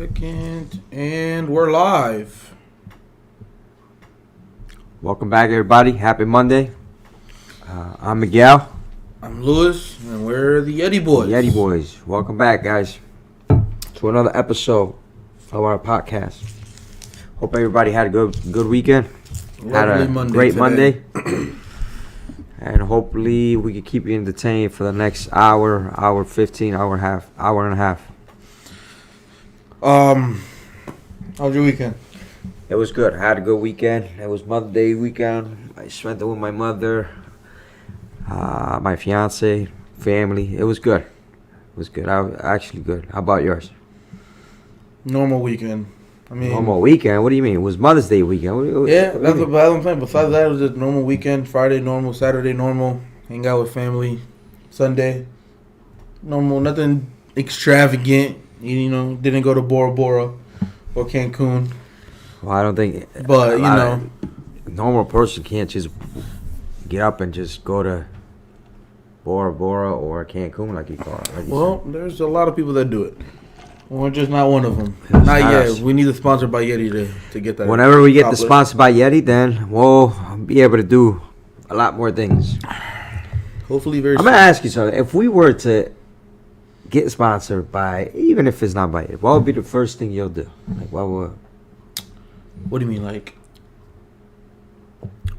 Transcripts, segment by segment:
Second, and we're live. Welcome back, everybody. Happy Monday. I'm Miguel. I'm Lewis, and we're the Yeti Boys. The Yeti Boys. Welcome back, guys, to another episode of our podcast. Hope everybody had a good weekend. Had a great Monday. And hopefully we can keep you entertained for the next hour 15, hour and a half. How's your weekend? It was good. I had a good weekend. It was Mother's Day weekend. I spent it with my mother, my fiance, family. It was good. Actually good. How about yours? Normal weekend. Normal weekend? What do you mean? It was Mother's Day weekend. That's what I'm saying. Besides that, it was just normal weekend. Friday, normal. Saturday, normal. Hang out with family. Sunday, normal. Nothing extravagant. Didn't go to Bora Bora or Cancun. Well, I don't think. But, a normal person can't just get up and just go to Bora Bora or Cancun like you call it. There's a lot of people that do it. We're just not one of them. Not yet. Us. We need a sponsor by Yeti to get that. Whenever we get the sponsor by Yeti, then we'll be able to do a lot more things. Hopefully very soon. I'm going to ask you something. If we were to get sponsored by, even if it's not by Yeti, what would be the first thing you'll do? What do you mean, like?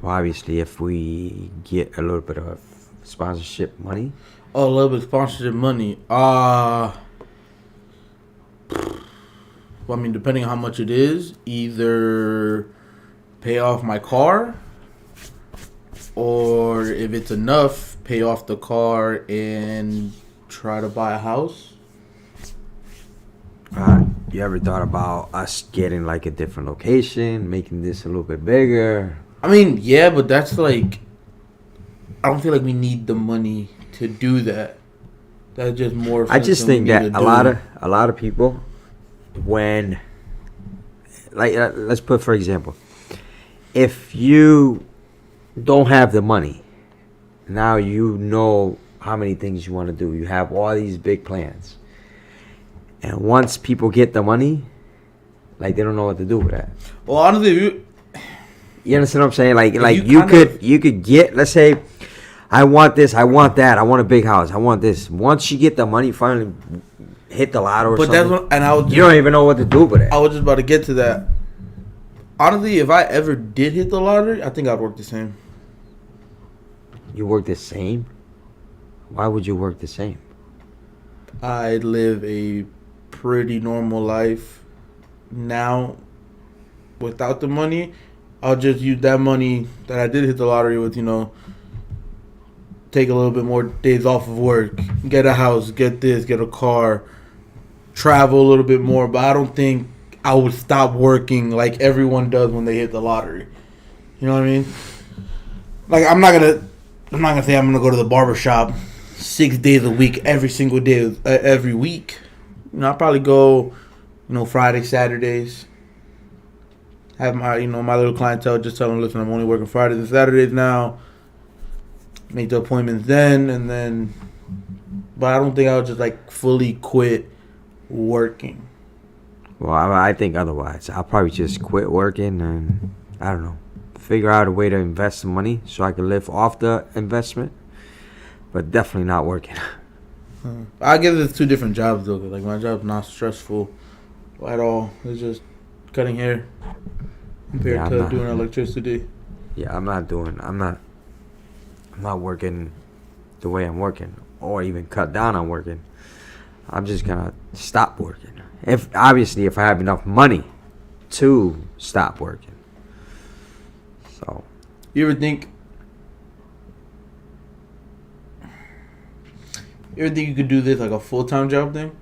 Well, obviously, if we get a little bit of sponsorship money. Oh, a little bit of sponsorship money. Depending on how much it is, either pay off my car, or if it's enough, pay off the car and try to buy a house. You ever thought about us getting like a different location, making this a little bit bigger? Yeah, but that's like, I don't feel like we need the money to do that. That's just more. I just think that a lot of people, when, like, let's put for example, if you don't have the money, now you know how many things you want to do. You have all these big plans. And once people get the money, like, they don't know what to do with that. Well, honestly, you understand what I'm saying? Like you could get, let's say, I want this, I want that, I want a big house, I want this. Once you get the money, finally hit the lotto or something. You don't even know what to do with it. I was just about to get to that. Honestly, if I ever did hit the lottery, I think I'd work the same. You work the same? Why would you work the same? I live a pretty normal life now without the money. I'll just use that money that I did hit the lottery with, take a little bit more days off of work, get a house, get this, get a car, travel a little bit more. But I don't think I would stop working like everyone does when they hit the lottery. You know what I mean? Like, I'm not gonna say I'm gonna go to the barbershop 6 days a week, every single day, every week. I'll probably go, Friday, Saturdays. Have my, my little clientele, just tell them, listen, I'm only working Fridays and Saturdays now. Make the appointments then, but I don't think I would just, like, fully quit working. Well, I think otherwise. I'll probably just quit working and, I don't know, figure out a way to invest some money so I can live off the investment. But definitely not working. I guess it's two different jobs, though. Like, my job's not stressful at all. It's just cutting hair compared to doing electricity. Yeah, I'm not working the way I'm working, or even cut down on working. I'm just gonna stop working. If I have enough money to stop working. So, you ever think you could do this like a full-time job thing?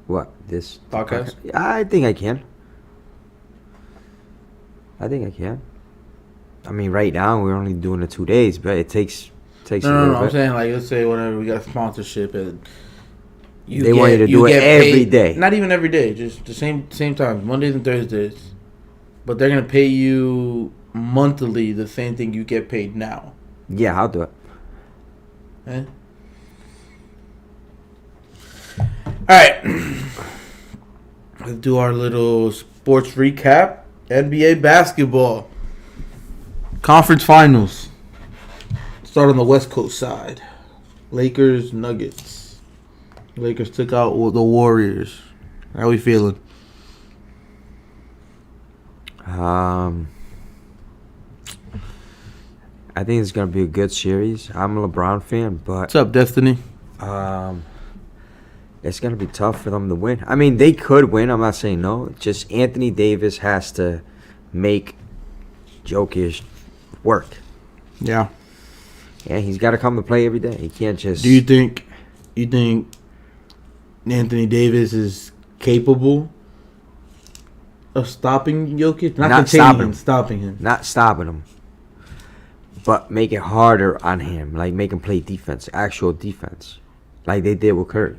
What, this podcast? I think I can. Right now we're only doing it 2 days, but it takes a little bit. I'm saying, like, let's say whenever we got sponsorship and they want you to do it every day. Not even every day, just the same time, Mondays and Thursdays. But they're gonna pay you monthly the same thing you get paid now. Yeah, I'll do it. All right. Let's do our little sports recap. NBA basketball. Conference finals. Start on the West Coast side. Lakers, Nuggets. Lakers took out the Warriors. How we feeling? I think it's gonna be a good series. I'm a LeBron fan, but What's up, Destiny? it's gonna be tough for them to win. I mean, they could win. I'm not saying no. Just Anthony Davis has to make Jokic work. Yeah. Yeah, he's got to come to play every day. He can't just. Do you think Anthony Davis is capable of stopping Jokic? Not containing him, stopping him. Not stopping him, but make it harder on him. Like make him play defense, actual defense, like they did with Curry.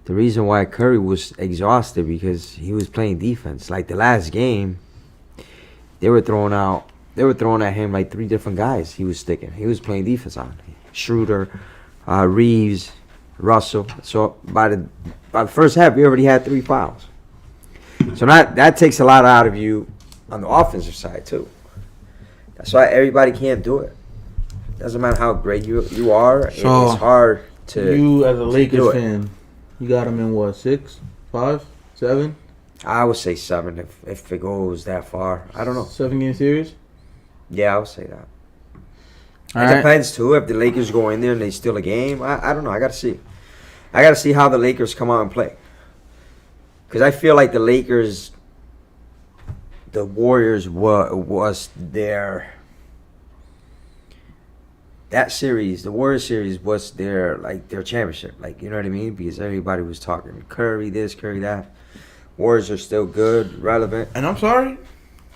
The reason why Curry was exhausted because he was playing defense. Like the last game, they were throwing at him like 3 different guys. He was sticking. He was playing defense on Schroeder, Reeves, Russell. So by the first half, we already had 3 fouls. So that takes a lot out of you on the offensive side too. That's why everybody can't do it. Doesn't matter how great you are. So it's hard to. You as a Lakers fan, you got him in what, 6, 5, 7? I would say 7 if it goes that far. I don't know. 7-game series. Yeah, I would say that. All It right. depends too. If the Lakers go in there and they steal a game, I don't know. I got to see. I got to see how the Lakers come out and play. Because I feel like the Warriors was their. That series, the Warriors series, was their championship. Like, you know what I mean? Because everybody was talking Curry this, Curry that. Warriors are still good, relevant. And I'm sorry,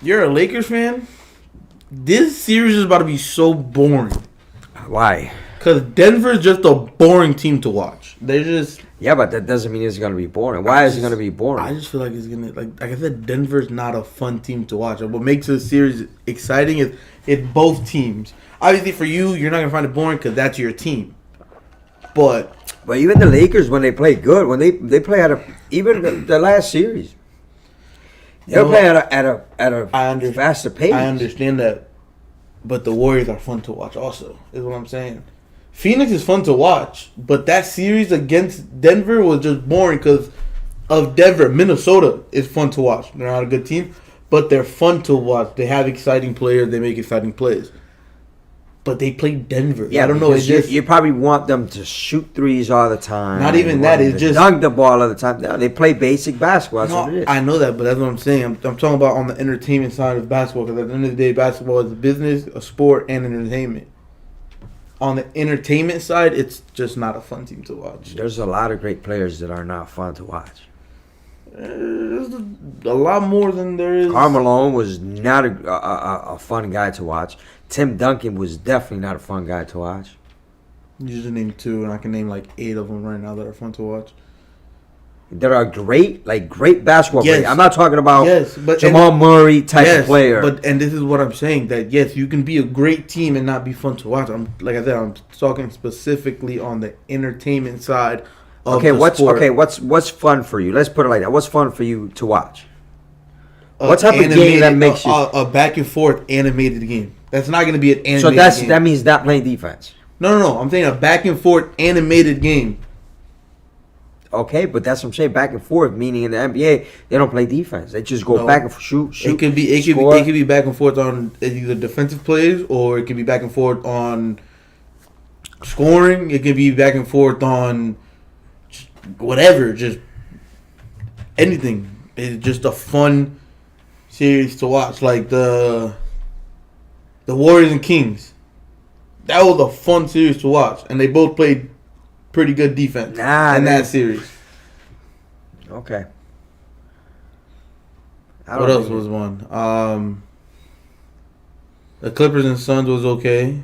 you're a Lakers fan. This series is about to be so boring. Why? Because Denver's just a boring team to watch. They're just. Yeah, but that doesn't mean it's going to be boring. Why is it going to be boring? I just feel like it's going to. Like I said, Denver's not a fun team to watch. What makes the series exciting is it's both teams. Obviously, for you, you're not going to find it boring because that's your team. But even the Lakers, when they play good, when they play even the last series, they'll play at a faster pace. I understand that, but the Warriors are fun to watch. Also, is what I'm saying. Phoenix is fun to watch, but that series against Denver was just boring because of Denver. Minnesota is fun to watch. They're not a good team, but they're fun to watch. They have exciting players. They make exciting plays. But they play Denver. Yeah, I don't know. It's just you probably want them to shoot threes all the time. Not even You that, want them it's to just- dunk the ball all the time. No, they play basic basketball. That's what it is. I know that, but that's what I'm saying. I'm talking about on the entertainment side of basketball because at the end of the day, basketball is a business, a sport, and entertainment. On the entertainment side, it's just not a fun team to watch. There's a lot of great players that are not fun to watch. There's a lot more than there is. Karl Malone was not a fun guy to watch. Tim Duncan was definitely not a fun guy to watch. You just name 2, and I can name like 8 of them right now that are fun to watch. There are great basketball Yes. players. I'm not talking about but Jamal Murray type of player. But this is what I'm saying, that yes, you can be a great team and not be fun to watch. Like I said, I'm talking specifically on the entertainment side of the sport. What's fun for you? Let's put it like that. What's fun for you to watch? What type of game that makes you a back and forth animated game? That's not going to be an animated game. that means not playing defense. No. I'm saying a back and forth animated game. Okay, but that's what I'm saying. Back and forth, meaning in the NBA, they don't play defense. They just go No. back and shoot. It could be back and forth on either defensive plays or it could be back and forth on scoring. It could be back and forth on just whatever, just anything. It's just a fun series to watch, like the Warriors and Kings. That was a fun series to watch, and they both played pretty good defense in that series. Okay. What else was one? The Clippers and Suns was okay.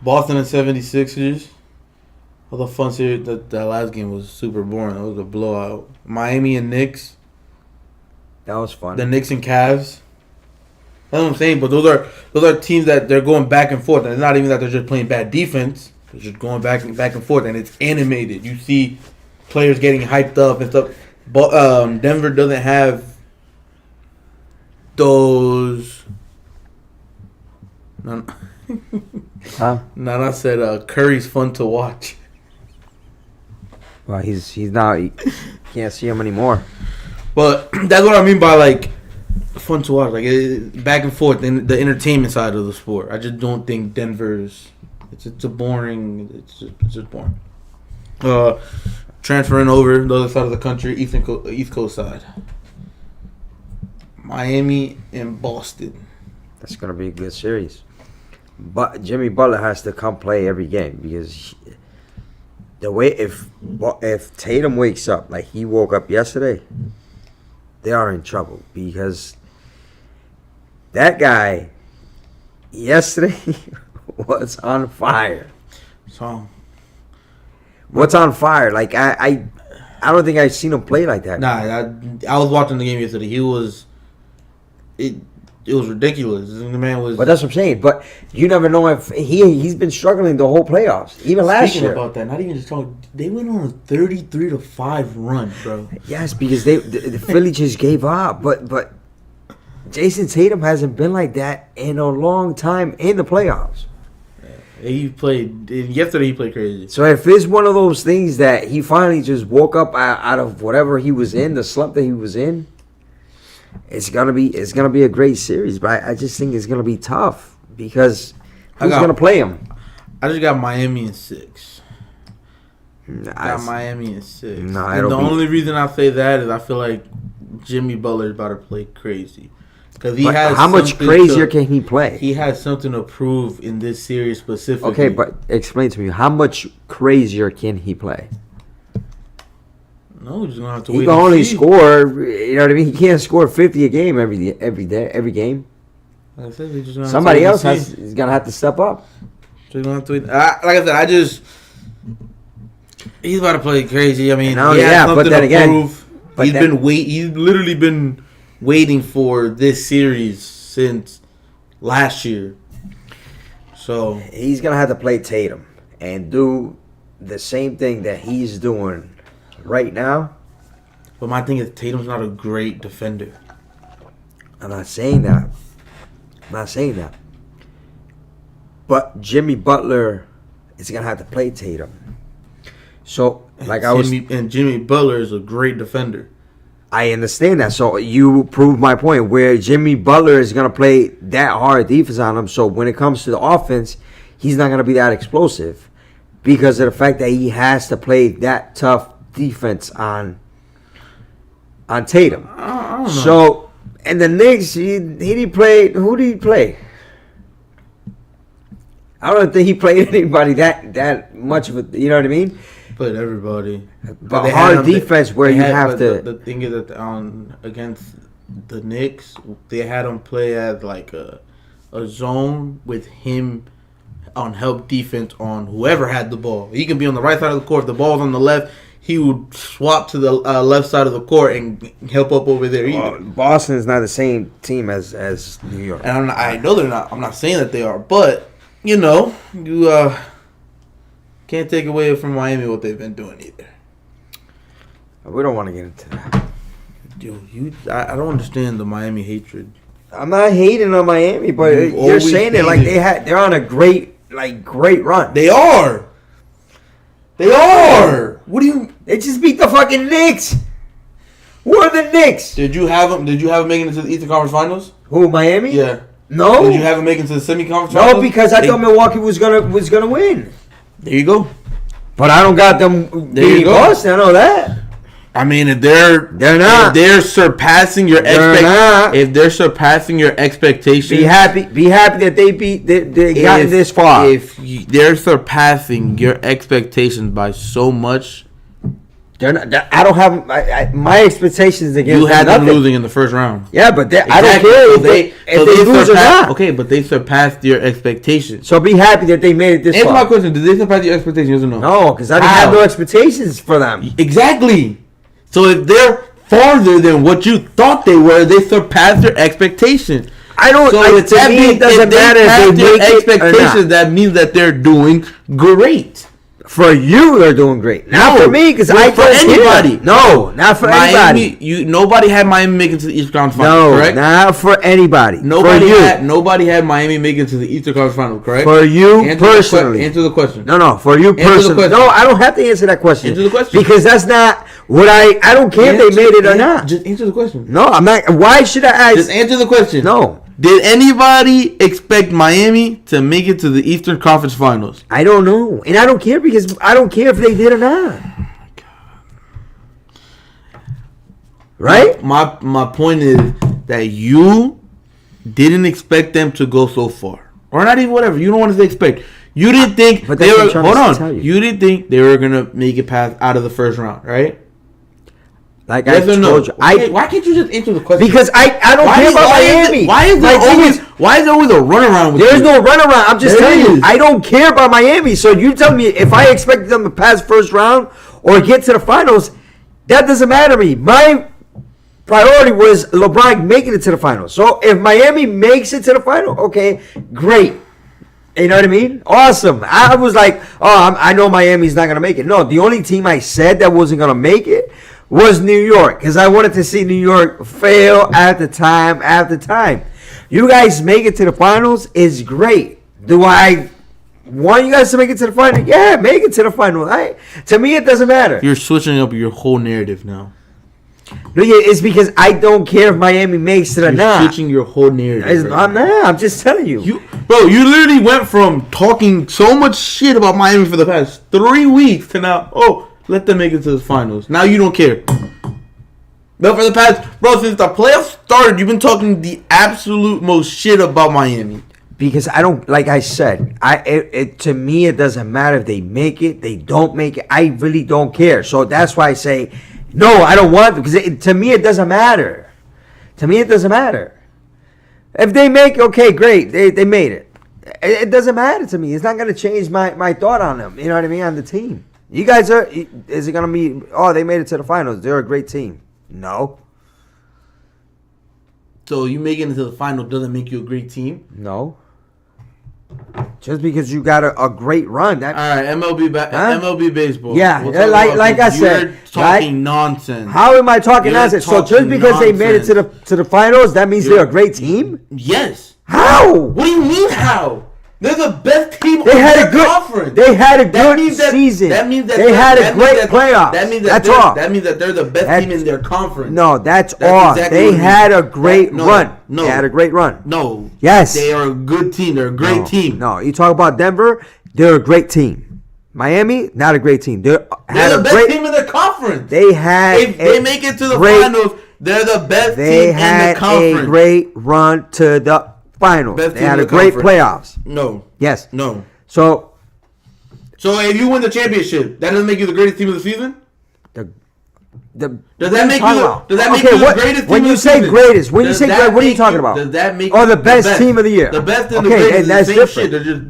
Boston and 76ers. That was a fun series. That last game was super boring. It was a blowout. Miami and Knicks. That was fun. The Knicks and Cavs. That's what I'm saying. But those are teams that they're going back and forth. And it's not even that they're just playing bad defense. It's just going back and forth, and it's animated. You see players getting hyped up and stuff. But Denver doesn't have those. Nana said Curry's fun to watch. Well, he's not. You can't see him anymore. But that's what I mean by like fun to watch, like back and forth in the entertainment side of the sport. I just don't think Denver's. It's a boring. It's just boring. Transferring over the other side of the country, East Coast side. Miami and Boston. That's gonna be a good series. But Jimmy Butler has to come play every game because the way if Tatum wakes up like he woke up yesterday, they are in trouble because that guy yesterday was on fire. So what's on fire? Like I don't think I've seen him play like that. Nah, I was watching the game yesterday. It was ridiculous. The man was. But that's what I'm saying. But you never know if he's been struggling the whole playoffs, even last year. About that, not even just talking. They went on a 33-5 run, bro. Yes, because the Philly just gave up. But Jason Tatum hasn't been like that in a long time in the playoffs. He played yesterday. He played crazy. So if it's one of those things that he finally just woke up out of whatever he was in, the slump that he was in, it's gonna be a great series. But I just think it's gonna be tough because who's gonna play him? I just got Miami in 6. Miami in 6. No, and the only reason I say that is I feel like Jimmy Butler is about to play crazy. Because he has how much crazier can he play? He has something to prove in this series specifically. Okay, but explain to me, how much crazier can he play? No, he's gonna have to. He can only score. You know what I mean? He can't score 50 a game every game. Like I said, somebody else is gonna have to step up. So gonna have to like I said, he's about to play crazy. I mean, but then again, he's literally been waiting for this series since last year. So he's gonna have to play Tatum and do the same thing that he's doing right now. But my thing is, Tatum's not a great defender. I'm not saying that. But Jimmy Butler is gonna have to play Tatum. So, Jimmy Butler is a great defender. I understand that. So you proved my point where Jimmy Butler is going to play that hard defense on him. So when it comes to the offense, he's not going to be that explosive because of the fact that he has to play that tough defense on Tatum. I don't know. So, and the Knicks, who did he play? I don't think he played anybody that much of a, you know what I mean? Played everybody. But hard defense where you have to. The thing is that against the Knicks, they had him play as like a zone with him on help defense on whoever had the ball. He can be on the right side of the court. If the ball's on the left, he would swap to the left side of the court and help up over there. Boston is not the same team as New York. And I know they're not. I'm not saying that they are, but you can't take away from Miami what they've been doing either. We don't want to get into that. Dude, I don't understand the Miami hatred. I'm not hating on Miami, but you're saying it like they're on a great run. They are. What do you? They just beat the fucking Knicks. Who are the Knicks? Did you have them making it to the Eastern Conference Finals? Who, Miami? Yeah. No. Did you have them making it to the semi-conference finals? No, because I thought Milwaukee was gonna win. There you go. But I don't got them beating Boston. I know that. I mean, if they're not. If they're surpassing your expectations. Be happy that they gotten this far. If they're surpassing your expectations by so much, they're not. I don't have my expectations against. You had them losing in the first round. Yeah, but I don't care if they lose or not. Okay, but they surpassed your expectations. So be happy that they made it this far. Answer my question: did they surpass your expectations or no? No, because I didn't have no expectations for them. Exactly. So if they're farther than what you thought they were, they surpassed your expectations. I don't. So Like, to me, it doesn't matter if they make it or not. That means that they're doing great. For you, they're doing great. Not for me, because I for don't anybody. care. No, not for anybody. Nobody had Miami making it to the Eastern Conference Finals, correct? Not for anybody. Nobody had Miami making it to the Eastern Conference Finals, correct? For you personally. Answer the question. No, for you personally. No, I don't have to answer that question. Answer the question. Because that's not what I don't care if they made it or not. Just answer the question. No, I'm not. Why should I ask? Just answer the question. No. Did anybody expect Miami to make it to the Eastern Conference Finals? I don't know. And I don't care because I don't care if they did or not. Right? My point is that you didn't expect them to go so far. Or not even whatever. You don't want to say expect. You didn't think but they were hold on. You didn't think they were gonna make it past out of the first round, right? Like yes I told you, why can't you just answer the question? Because I don't care about Miami. Why is there always a runaround? There's no runaround. I'm just telling you, I don't care about Miami. So you tell me if I expected them to pass first round or get to the finals, that doesn't matter to me. My priority was LeBron making it to the finals. So if Miami makes it to the final, okay, great. You know what I mean? Awesome. I was like, I know Miami's not gonna make it. No, the only team I said that wasn't gonna make it was New York, because I wanted to see New York fail after time after time. You guys make it to the finals is great. Do I want you guys to make it to the final? Yeah, make it to the final. To me, it doesn't matter. You're switching up your whole narrative now. No, yeah, it's because I don't care if Miami makes it or not. You're switching your whole narrative. I'm not. I'm just telling you. You literally went from talking so much shit about Miami for the past 3 weeks to now, let them make it to the finals. Now you don't care. But for the past, since the playoffs started, you've been talking the absolute most shit about Miami. Because I don't, like I said, to me it doesn't matter if they make it, they don't make it. I really don't care. So that's why I say, no, I don't want to. Because to me it doesn't matter. To me it doesn't matter. If they make it, okay, great. They made it. It doesn't matter to me. It's not going to change my thought on them. You know what I mean? On the team. You guys is it going to be, they made it to the finals. They're a great team. No. So you making it to the final doesn't make you a great team? No. Just because you got a great run. All right, MLB baseball. Yeah, like I said. You're talking nonsense. How am I talking nonsense? So just because they made it to the finals, that means they're a great team? Yes. How? What do you mean how? They're the best team they had in a good conference. They had a good season. That means that they had a great playoffs. That's all. That means that they're the best team in their conference. No, that's all. Exactly they had a great run. No, they had a great run. No. Yes. They are a good team. They're a great team. No, you talk about Denver, they're a great team. Miami, not a great team. They're the best team in their conference. They had if they make it to the finals, they're the best team in the conference. They had a great run to the finals. They had a great playoffs. No. Yes. No. So if you win the championship, that doesn't make you the greatest team of the season? Does that make you the greatest team when you say greatest? When you say great, what are you talking about? Does that make the best team of the year? The best and the greatest that's the same different. shit. They're just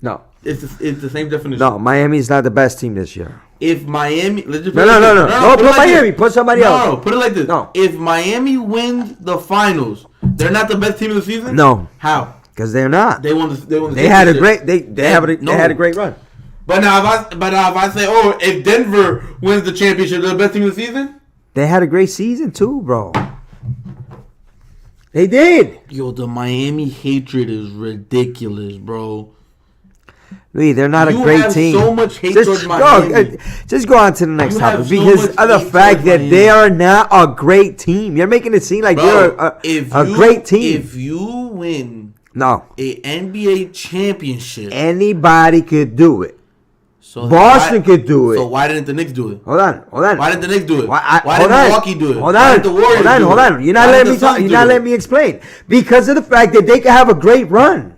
no. It's the same definition. No, Miami's not the best team this year. If Miami, let's just no, put Miami. Put somebody else. No, put it like this. No. If Miami wins the finals, they're not the best team of the season. No. How? Because they're not. They won the They had a great. They had a great run. But now if I say, if Denver wins the championship, they're the best team of the season. They had a great season too, bro. They did. Yo, the Miami hatred is ridiculous, bro. Louis, they're not a great team. So much hate towards Miami. Just go on to the next topic because of the fact that they are not a great team. You're making it seem like they're a great team. If you win a NBA championship, anybody could do it. So Boston could do it. So why didn't the Knicks do it? Hold on. Why didn't the Knicks do it? Why didn't Milwaukee do it? Hold Why didn't the Warriors do it? Hold on. You're not letting me talk. You're not letting me explain. Because of the fact that they can have a great run.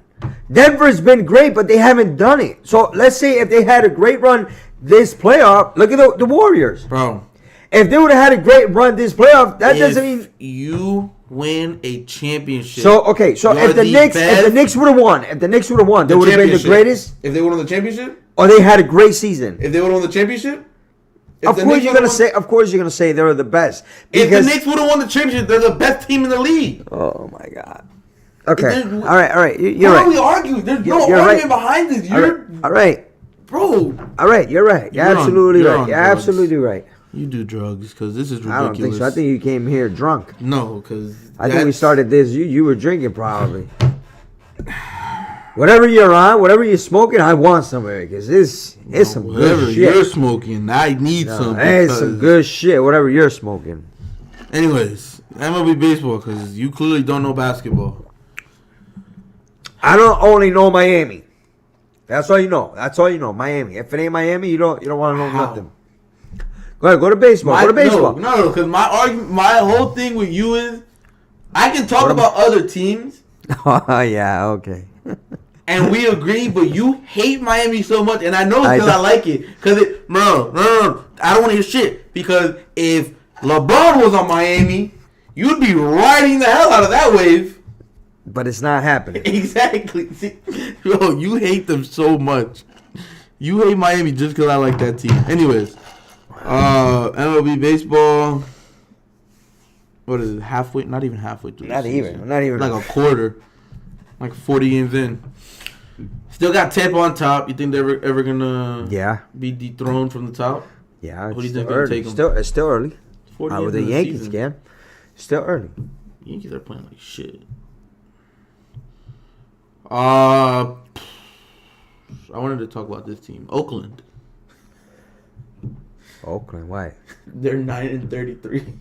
Denver's been great, but they haven't done it. So let's say if they had a great run this playoff, look at the Warriors. Bro. If they would have had a great run this playoff, that doesn't mean you win a championship. So if the Knicks would have won, they would have been the greatest. If they won the championship? Or they had a great season. If they would have won the championship? Of course you're gonna say they were the best. If the Knicks would have won the championship, they're the best team in the league. Oh my God. Okay. All right. You're Why right. are we arguing? There's no You're argument right. behind this. All right. Bro. All right. You're right. You're You're on- absolutely you're right. on You're drugs. absolutely right. You do drugs because this is ridiculous. I don't think so. I think you came here drunk. No, because I think we started this. You were drinking probably. Whatever you're on, whatever you're smoking, I want some of it because it's some whatever good you're shit. smoking, I need some. It's some good shit. Whatever you're smoking. Anyways, MLB baseball because you clearly don't know basketball. I don't only know Miami. That's all you know. That's all you know. Miami. If it ain't Miami, you don't want to know How? nothing. Go ahead. Go to baseball. Go to baseball. No, because my whole thing with you is I can talk about other teams Oh yeah. Okay. and we agree, but you hate Miami so much, and I know I because I don't. like it. Because no, I don't want to hear shit. Because if LeBron was on Miami, you'd be riding the hell out of that wave. But it's not happening. Exactly. See, bro, you hate them so much. You hate Miami just because I like that team. Anyways, MLB baseball. What is it? Halfway? Not even halfway through. Not the even. season. Not even. Like a quarter. Like 40 games in. Still got Tampa on top. You think they're ever gonna Yeah. be dethroned from the top? Yeah. What do It's you still think gonna early. take 'em? It's still early. 40 With games the in Yankees, season. can. Still early. Yankees are playing like shit. I wanted to talk about this team, Oakland. Oakland. Why? They're 9-33.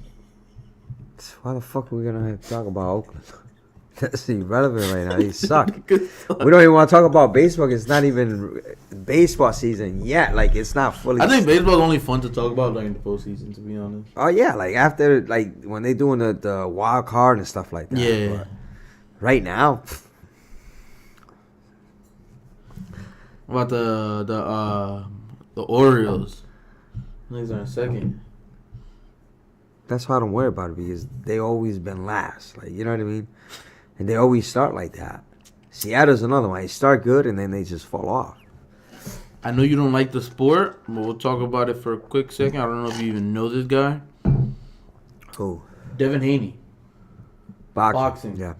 Why the fuck are we gonna talk about Oakland? That's irrelevant right now. They suck. Good We don't even want to talk about baseball 'cause it's not even baseball season yet. Like it's not fully. I think baseball is only fun to talk about during the postseason, to be honest. Oh yeah, like after like when they doing the wild card and stuff like that. Yeah. But right now, What about the Orioles? These are in second. that's why I don't worry about it because they always been last. Like you know what I mean, and they always start like that. Seattle's another one. They start good and then they just fall off. I know you don't like the sport, but we'll talk about it for a quick second. I don't know if you even know this guy. Who? Devin Haney. Boxing. Yeah.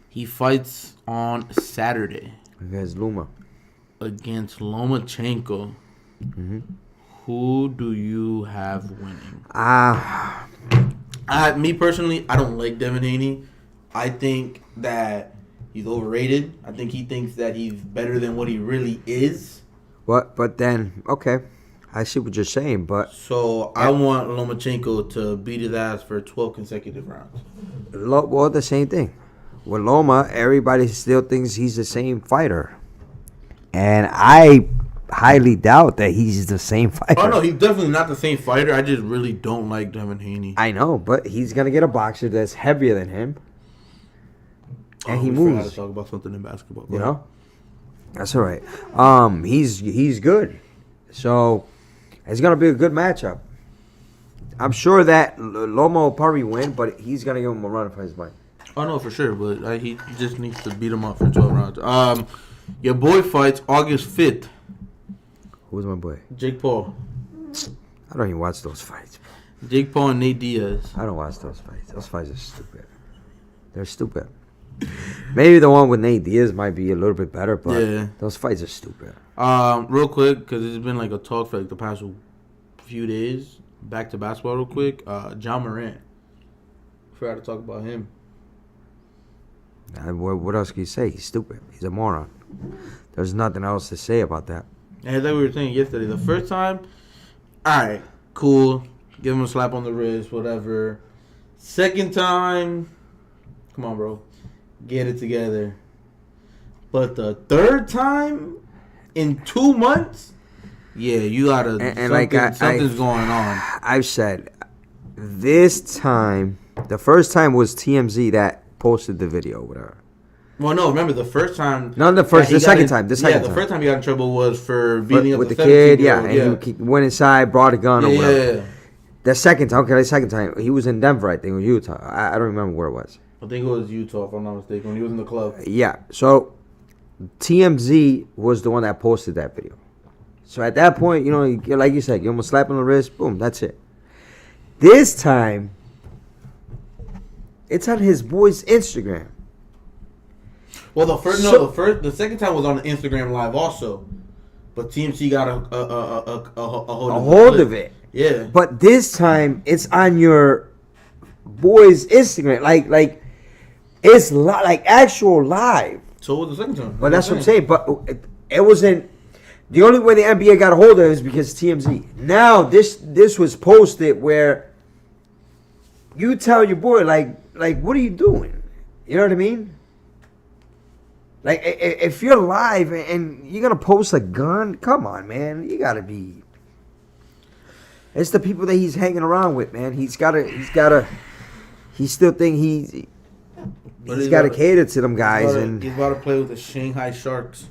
He fights on Saturday Against Luma. against Lomachenko. Mm-hmm. Who do you have winning? Me personally, I don't like Devin Haney. I think that he's overrated. I think he thinks that he's better than what he really is. What? But then, okay, I see what you're saying. But So I want Lomachenko to beat his ass for 12 consecutive rounds. well, the same thing. With Loma, everybody still thinks he's the same fighter, and I highly doubt that he's the same fighter. Oh no, he's definitely not the same fighter. I just really don't like Devin Haney. I know, but he's gonna get a boxer that's heavier than him, and he we forgot moves. to talk about something in basketball. You know, that's all right. He's good, so it's gonna be a good matchup. I'm sure that Loma will probably win, but he's gonna give him a run for his money. Oh no, for sure, but he just needs to beat him up for 12 rounds. Your boy fights August 5th. Who's my boy? Jake Paul. I don't even watch those fights. Jake Paul and Nate Diaz. I don't watch those fights. Those fights are stupid. They're stupid. Maybe the one with Nate Diaz might be a little bit better, but Yeah. those fights are stupid. Real quick, because it's been like a talk for like the past few days. Back to basketball real quick. John Morant. Forgot to talk about him. What else can you say? He's stupid. He's a moron. There's nothing else to say about that. And like we were saying yesterday, the first time, all right, cool. Give him a slap on the wrist, whatever. Second time, come on, bro. Get it together. But the third time, in 2 months, yeah, you gotta, And like something's going on. I've said, this time, the first time was TMZ that posted the video, whatever. Well, no, remember the first time. Not the first, the second time. The second the time. first time he got in trouble was for beating up with the the kid, 17-year-old, and he went inside, brought a gun or whatever. Yeah. The second time, he was in Denver, I think, or Utah. I don't remember where it was. I think it was Utah, if I'm not mistaken, when he was in the club. Yeah, so TMZ was the one that posted that video. So at that point, like you said, give him a slap on the wrist, boom, that's it. This time, it's on his boy's Instagram. Well, the second time was on Instagram Live also, but TMC got a hold of it. Yeah, but this time it's on your boy's Instagram, like it's like actual live. So what was the second time? Well, that's what I'm saying. But it wasn't. The only way the NBA got a hold of it is because TMZ. Now this was posted where you tell your boy like what are you doing? You know what I mean? Like if you're live and you're gonna post a gun, come on, man, you gotta be. It's the people that he's hanging around with, man. He still think he's got to cater to them guys, and he's about to play with the Shanghai Sharks.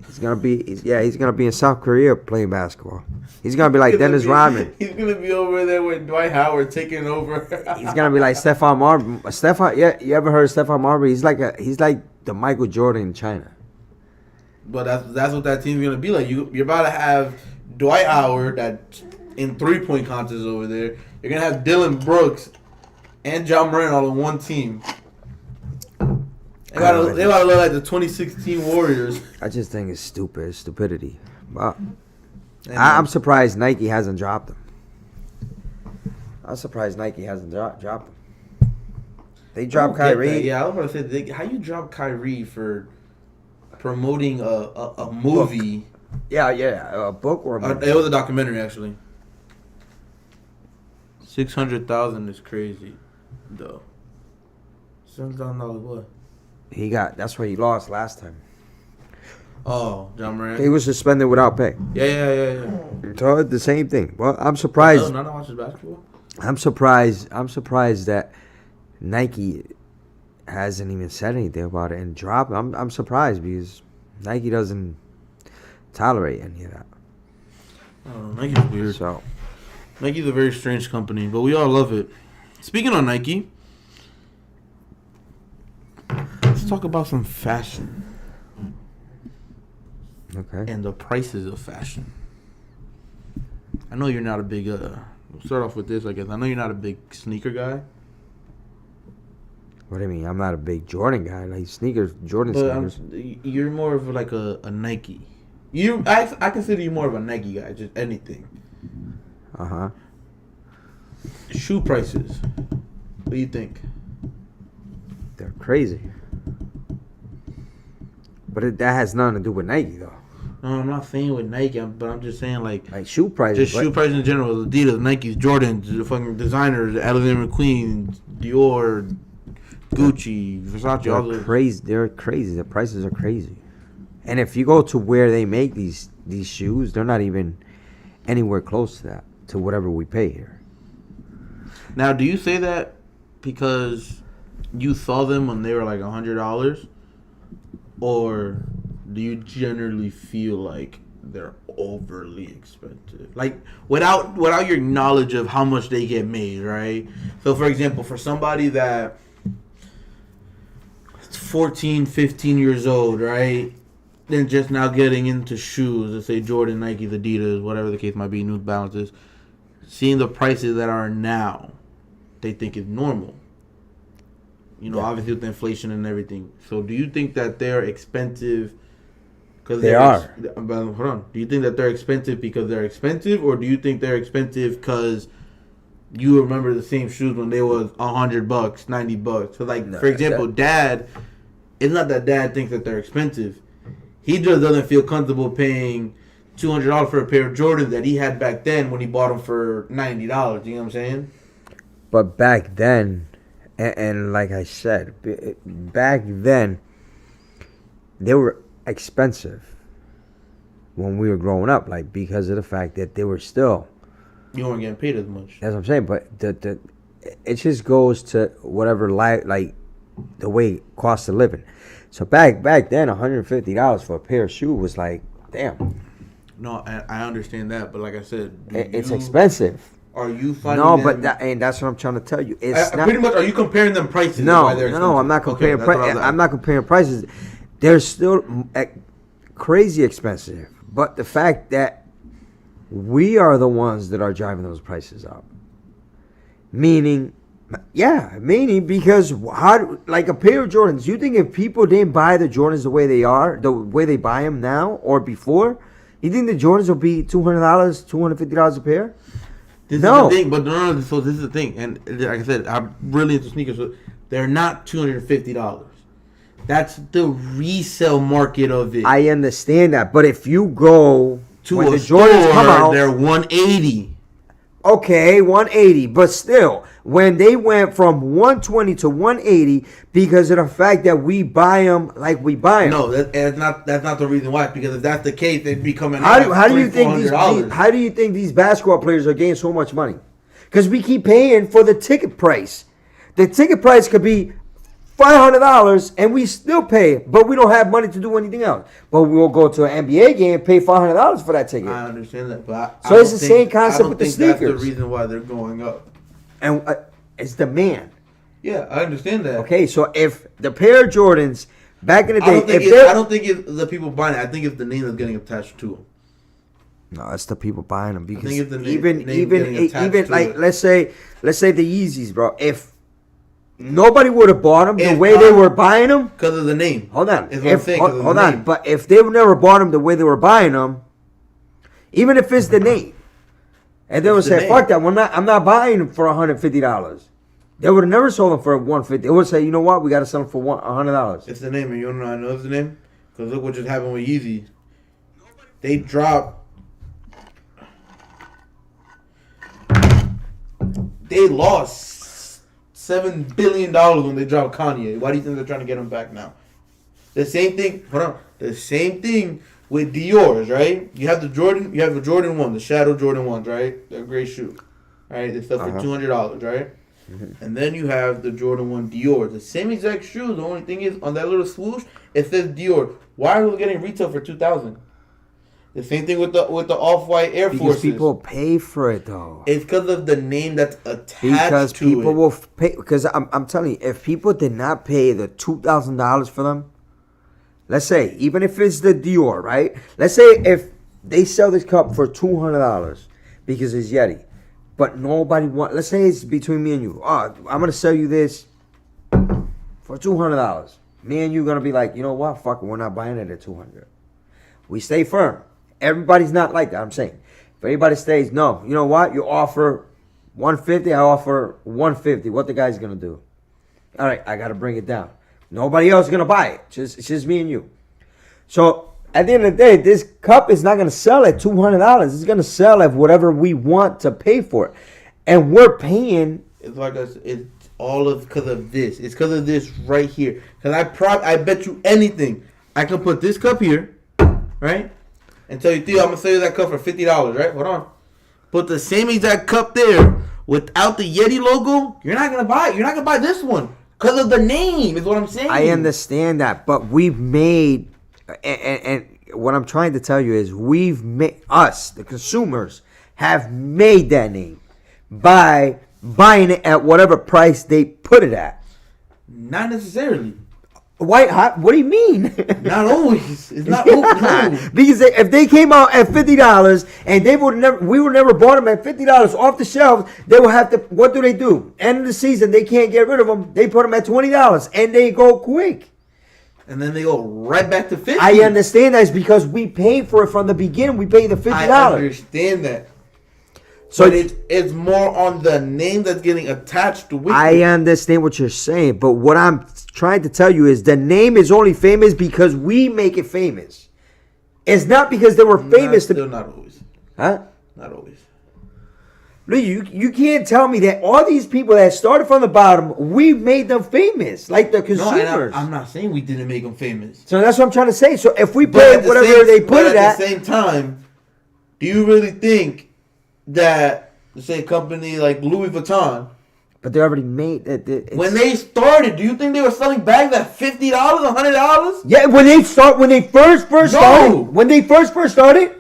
He's gonna be in South Korea playing basketball. He's gonna be like Dennis Rodman. He's gonna be over there with Dwight Howard taking over. He's gonna be like Stephon Marbury. Yeah, you ever heard of Stephon Marbury? He's like the Michael Jordan in China. But that's what that team's gonna be like. You're about to have Dwight Howard that in 3-point contests over there. You're gonna have Dylan Brooks and John Moran all on one team. They gotta look like the 2016 Warriors. I just think it's stupid. It's stupidity. But I'm surprised Nike hasn't dropped them. I'm surprised Nike hasn't dropped them. They dropped Kyrie. Yeah, I was about to say, how you drop Kyrie for promoting a movie? Book. Yeah, a book or a movie. It was a documentary, actually. 600,000 is crazy, though. $7,000 what? That's what he lost last time. Oh, John Moran. He was suspended without pay. Yeah. So the same thing. Well, I'm surprised. Not watching basketball. I'm surprised that Nike hasn't even said anything about it and dropped. I'm surprised because Nike doesn't tolerate any of that. Nike's weird. So Nike's a very strange company, but we all love it. Speaking of Nike, let's talk about some fashion. Okay. And the prices of fashion. I know you're not a big. We'll start off with this, I guess. I know you're not a big sneaker guy. What do you mean? I'm not a big Jordan guy. Like Jordan sneakers. You're more of like a Nike. I consider you more of a Nike guy. Just anything. Shoe prices. What do you think? They're crazy. But that has nothing to do with Nike, though. No, I'm not saying with Nike, but I'm just saying like shoe prices. Just shoe prices in general. Adidas, Nikes, Jordans, the fucking designers, Alexander McQueen, Dior, Gucci, Versace. All those. Crazy. They're crazy. The prices are crazy. And if you go to where they make these shoes, they're not even anywhere close to that, to whatever we pay here. Now, do you say that because you saw them when they were like $100, or do you generally feel like they're overly expensive? Like without your knowledge of how much they get made, right? So, for example, for somebody that 14, 15 years old, right? Then just now getting into shoes, let's say Jordan, Nike, Adidas, whatever the case might be, New Balances, seeing the prices that are now, they think is normal. Obviously with inflation and everything. So do you think that they're expensive? Because they are. Hold on. Do you think that they're expensive because they're expensive, or do you think they're expensive because you remember the same shoes when they was $100, $90? So for example, Dad, it's not that Dad thinks that they're expensive. He just doesn't feel comfortable paying $200 for a pair of Jordans that he had back then when he bought them for $90. You know what I'm saying? But back then, and like I said, back then, they were expensive when we were growing up, like because of the fact that they were still. You weren't getting paid as much. That's what I'm saying, but it just goes to whatever like the way cost of living. So back then, $150 for a pair of shoes was like, damn. No, I understand that, but like I said, it's expensive. Are you finding and that's what I'm trying to tell you. It's not, pretty much. Are you comparing them prices? No, I'm not comparing prices. I'm not comparing prices. They're still crazy expensive, but the fact that we are the ones that are driving those prices up, meaning Yeah, meaning because how, like a pair of Jordans. You think if people didn't buy the Jordans the way they are, the way they buy them now or before, you think the Jordans will be $200, $250 a pair? This No. is the thing, but no. So this is the thing, and like I said, I'm really into sneakers. So they're not $250. That's the resale market of it. I understand that, but if you go To when a the store, Jordans come out, they're 180. okay, 180, but still, when they went from 120 to 180 because of the fact that we buy them like we buy them. No, that's not the reason why. Because if that's the case, they'd be coming How out do, at how do you think $300-$400. how do you think these basketball players are getting so much money? Because we keep paying for the ticket price. The ticket price could be $500 and we still pay, but we don't have money to do anything else. But we will go to an NBA game and pay $500 for that ticket. I understand that, but So it's the same concept with the That's sneakers. the reason why they're going up. And it's demand. Yeah, I understand that. Okay, so if the pair of Jordans back in the I day, don't think it's the people buying it. I think it's the name that's getting attached to them. no, it's the people buying them because think if the name even getting attached to like it. let's say the Yeezys, bro. If nobody would have bought them the If way they were buying them, Because of the name. hold on, Is what I'm saying, 'cause of the hold on. name. But if they never bought them the way they were buying them, even if it's the name, and they would It's the say, name. "Fuck that! I'm not buying them for $150." They would have never sold them for $150. They would say, "You know what? We got to sell them for $100." It's the name, and you don't know I know it's the name? Because look what just happened with Yeezy. They dropped. They lost $7 billion when they dropped Kanye. Why do you think they're trying to get him back now? The same thing. Hold on. The same thing with Dior's, right? You have the Jordan 1, the Shadow Jordan 1s, right? They're a great shoe. Right? They sell for $200, right? And then you have the Jordan 1 Dior. The same exact shoe. The only thing is, on that little swoosh, it says Dior. Why are we getting retail for $2,000? The same thing with the Off-White Air Because Forces. people pay for it though. It's because of the name that's attached Because to people it. will pay. Because I'm telling you, if people did not pay the $2,000 for them, let's say even if it's the Dior, right? Let's say if they sell this cup for $200 because it's Yeti, but nobody want. Let's say it's between me and you. Oh, I'm gonna sell you this for $200. Me and you gonna be like, you know what? Fuck it, we're not buying it at $200. We stay firm. Everybody's not like that. I'm saying, if everybody stays, no. You know what? You offer 150. I offer 150. What the guy's gonna do? All right, I gotta bring it down. Nobody else is gonna buy it. It's just me and you. So at the end of the day, this cup is not gonna sell at $200. It's gonna sell at whatever we want to pay for it, and we're paying. It's like it's all of because of this. It's because of this right here. Because I bet you anything, I can put this cup here, right? And tell you, Theo, I'm gonna sell you that cup for $50, right? Hold on. Put the same exact cup there without the Yeti logo. You're not gonna buy it. You're not gonna buy this one because of the name. Is what I'm saying. I understand that, but we've made, and what I'm trying to tell you is we've made, us, the consumers, have made that name by buying it at whatever price they put it at. Not necessarily. Why? What do you mean? Not always. It's not always. No. Because if they came out at $50 and we would never bought them at $50 off the shelves, they will have to. What do? End of the season, they can't get rid of them. They put them at $20 and they go quick. And then they go right back to 50. I understand that it's because we paid for it from the beginning. We paid the $50. I understand that. So But it's more on the name that's getting attached to it. I understand what you're saying, but what I'm trying to tell you is the name is only famous because we make it famous. It's not because they were famous. Still not always. Huh? Not always. Look, you can't tell me that all these people that started from the bottom, we made them famous, like the No, consumers. and I'm not saying we didn't make them famous. So that's what I'm trying to say. So if we But pay at the whatever same- they put but it at at, the same time, do you really think that, let's say, a company like Louis Vuitton, but they already made it. when they started, do you think they were selling bags at $50, $100? Yeah, when they first started,